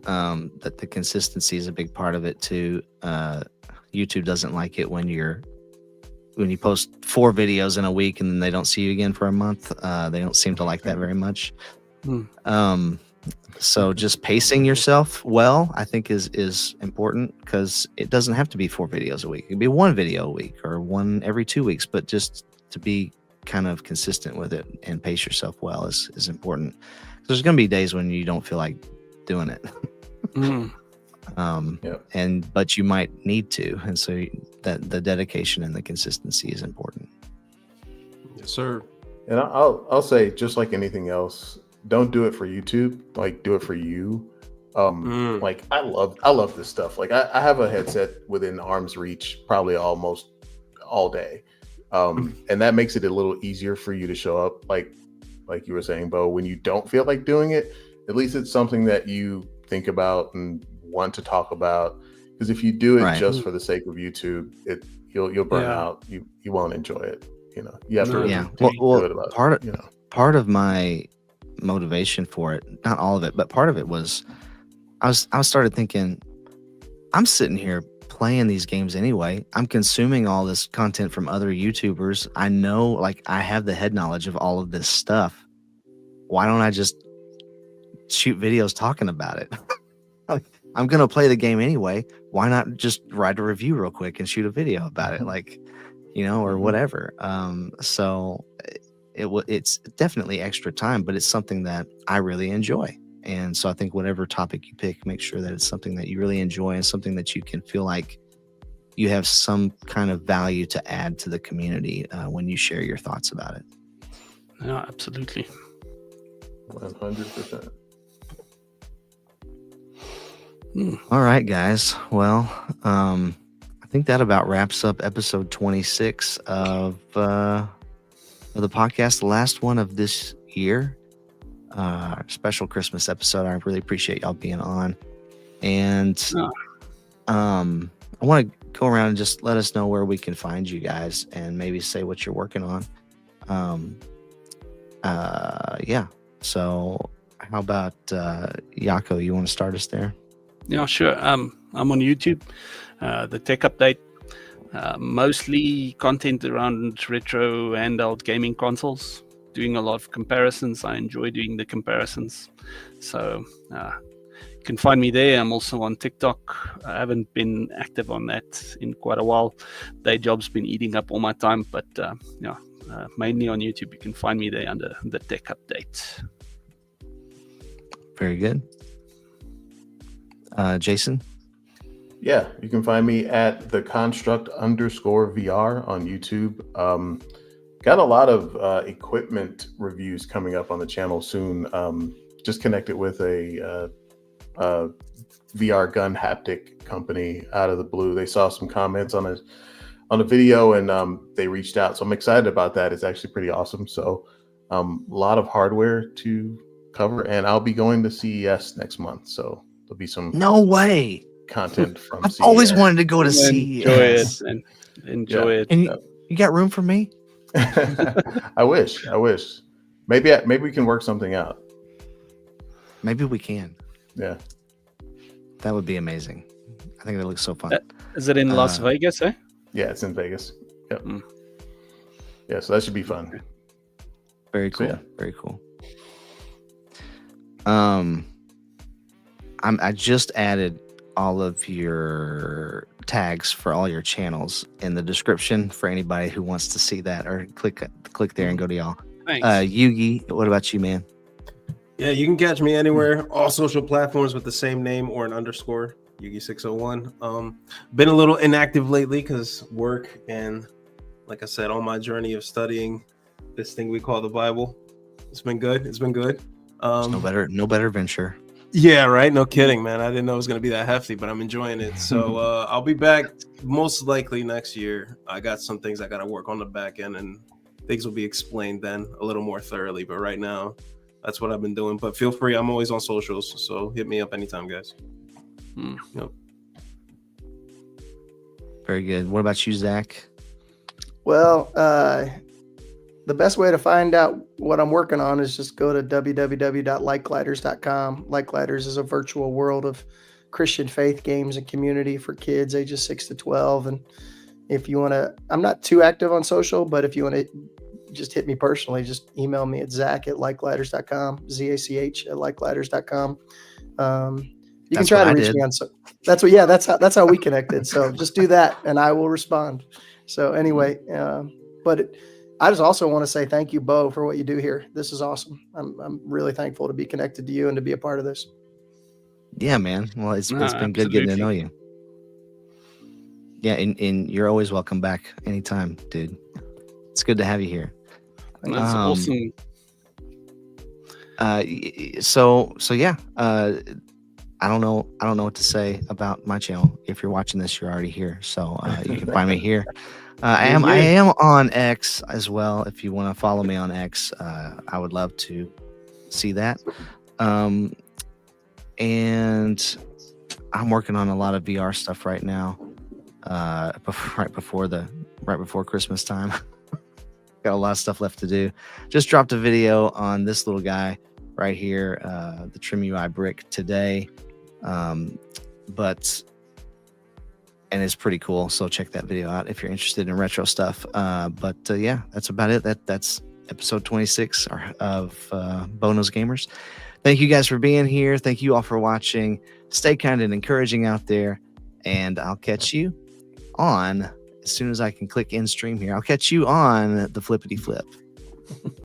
that the consistency is a big part of it too. YouTube doesn't like it when you post 4 videos in a week and then they don't see you again for a month. They don't seem to like that very much. So just pacing yourself well, I think is important, because it doesn't have to be 4 videos a week. It could be 1 video a week or 1 every 2 weeks, but just to be kind of consistent with it and pace yourself well is important. There's going to be days when you don't feel like doing it. But you might need to, and so that the dedication and the consistency is important. Yes, sir. And I'll say, just like anything else, don't do it for YouTube. Like, do it for you. Like I love this stuff. Like I have a headset within arm's reach probably almost all day, and that makes it a little easier for you to show up. Like you were saying, Bo, when you don't feel like doing it, at least it's something that you think about and want to talk about. Because if you do it just for the sake of YouTube, you'll burn out. You won't enjoy it. You have to really be good about it. Part of my motivation for it, not all of it, but part of it was I started thinking, I'm sitting here playing these games anyway. I'm consuming all this content from other YouTubers. I know, like, I have the head knowledge of all of this stuff. Why don't I just shoot videos talking about it? I'm going to play the game anyway. Why not just write a review real quick and shoot a video about it? Like, or whatever. So it's definitely extra time, but it's something that I really enjoy. And so I think whatever topic you pick, make sure that it's something that you really enjoy and something that you can feel like you have some kind of value to add to the community when you share your thoughts about it. Yeah, absolutely. 100%. All right, guys. Well, I think that about wraps up episode 26 of the podcast, the last one of this year. Special Christmas episode. I really appreciate y'all being on. And I want to go around and just let us know where we can find you guys and maybe say what you're working on. So how about Jaco, you want to start us there? Yeah, sure. I'm on YouTube, the Tech Update, mostly content around retro handheld gaming consoles, doing a lot of comparisons. I enjoy doing the comparisons. So you can find me there. I'm also on TikTok. I haven't been active on that in quite a while. Day job's been eating up all my time, but mainly on YouTube. You can find me there under the Tech Update. Very good. Jason? Yeah, you can find me at the construct_VR on YouTube. Got a lot of equipment reviews coming up on the channel soon. Just connected with a VR gun haptic company out of the blue. They saw some comments on a video and they reached out. So I'm excited about that. It's actually pretty awesome. So a lot of hardware to cover, and I'll be going to CES next month. So There'll be some No way. content from I've CES. always wanted to go to Enjoy it, CES. and enjoy it. And you got room for me? I wish. Maybe we can work something out. Maybe we can. Yeah. That would be amazing. I think it looks so fun. Is it in Las Vegas, eh? Yeah, it's in Vegas. Yep. Mm. Yeah, so that should be fun. Very cool. So, yeah. Very cool. I just added all of your tags for all your channels in the description for anybody who wants to see that, or click there and go to y'all. Thanks. Yugi, what about you, man? Yeah, you can catch me anywhere, all social platforms with the same name or an underscore, Yugi601. Been a little inactive lately because work and, like I said, on my journey of studying this thing we call the Bible. It's been good. No better venture. Yeah, right. No kidding, man. I didn't know it was going to be that hefty, but I'm enjoying it. So I'll be back most likely next year. I got some things I got to work on the back end, and things will be explained then a little more thoroughly. But right now, that's what I've been doing. But feel free. I'm always on socials, so hit me up anytime, guys. Yep. Very good. What about you, Zach? Well, the best way to find out what I'm working on is just go to www.likelighters.com. Like Lighters is a virtual world of Christian faith games and community for kids ages 6 to 12. And if you want to, I'm not too active on social, but if you want to just hit me personally, just email me at zach@likelighters.com, ZACH@likelighters.com. You can try to reach me on. That's how we connected. So just do that and I will respond. So anyway, I just also want to say thank you, Bo, for what you do here. This is awesome. I'm really thankful to be connected to you and to be a part of this. Yeah, man. Well, it's been good getting to know you. Yeah, and you're always welcome back anytime, dude. It's good to have you here. That's awesome. So yeah. I don't know what to say about my channel. If you're watching this, you're already here. So you can find me here. I am on X as well. If you want to follow me on X, I would love to see that. And I'm working on a lot of VR stuff right now. Right before Christmas time. Got a lot of stuff left to do. Just dropped a video on this little guy right here, the TrimUI Brick today. And it's pretty cool. So check that video out if you're interested in retro stuff. Yeah, that's about it. That's episode 26 of Bono's Gamers. Thank you guys for being here. Thank you all for watching. Stay kind and encouraging out there. And I'll catch you on, as soon as I can click in stream here, I'll catch you on the flippity flip.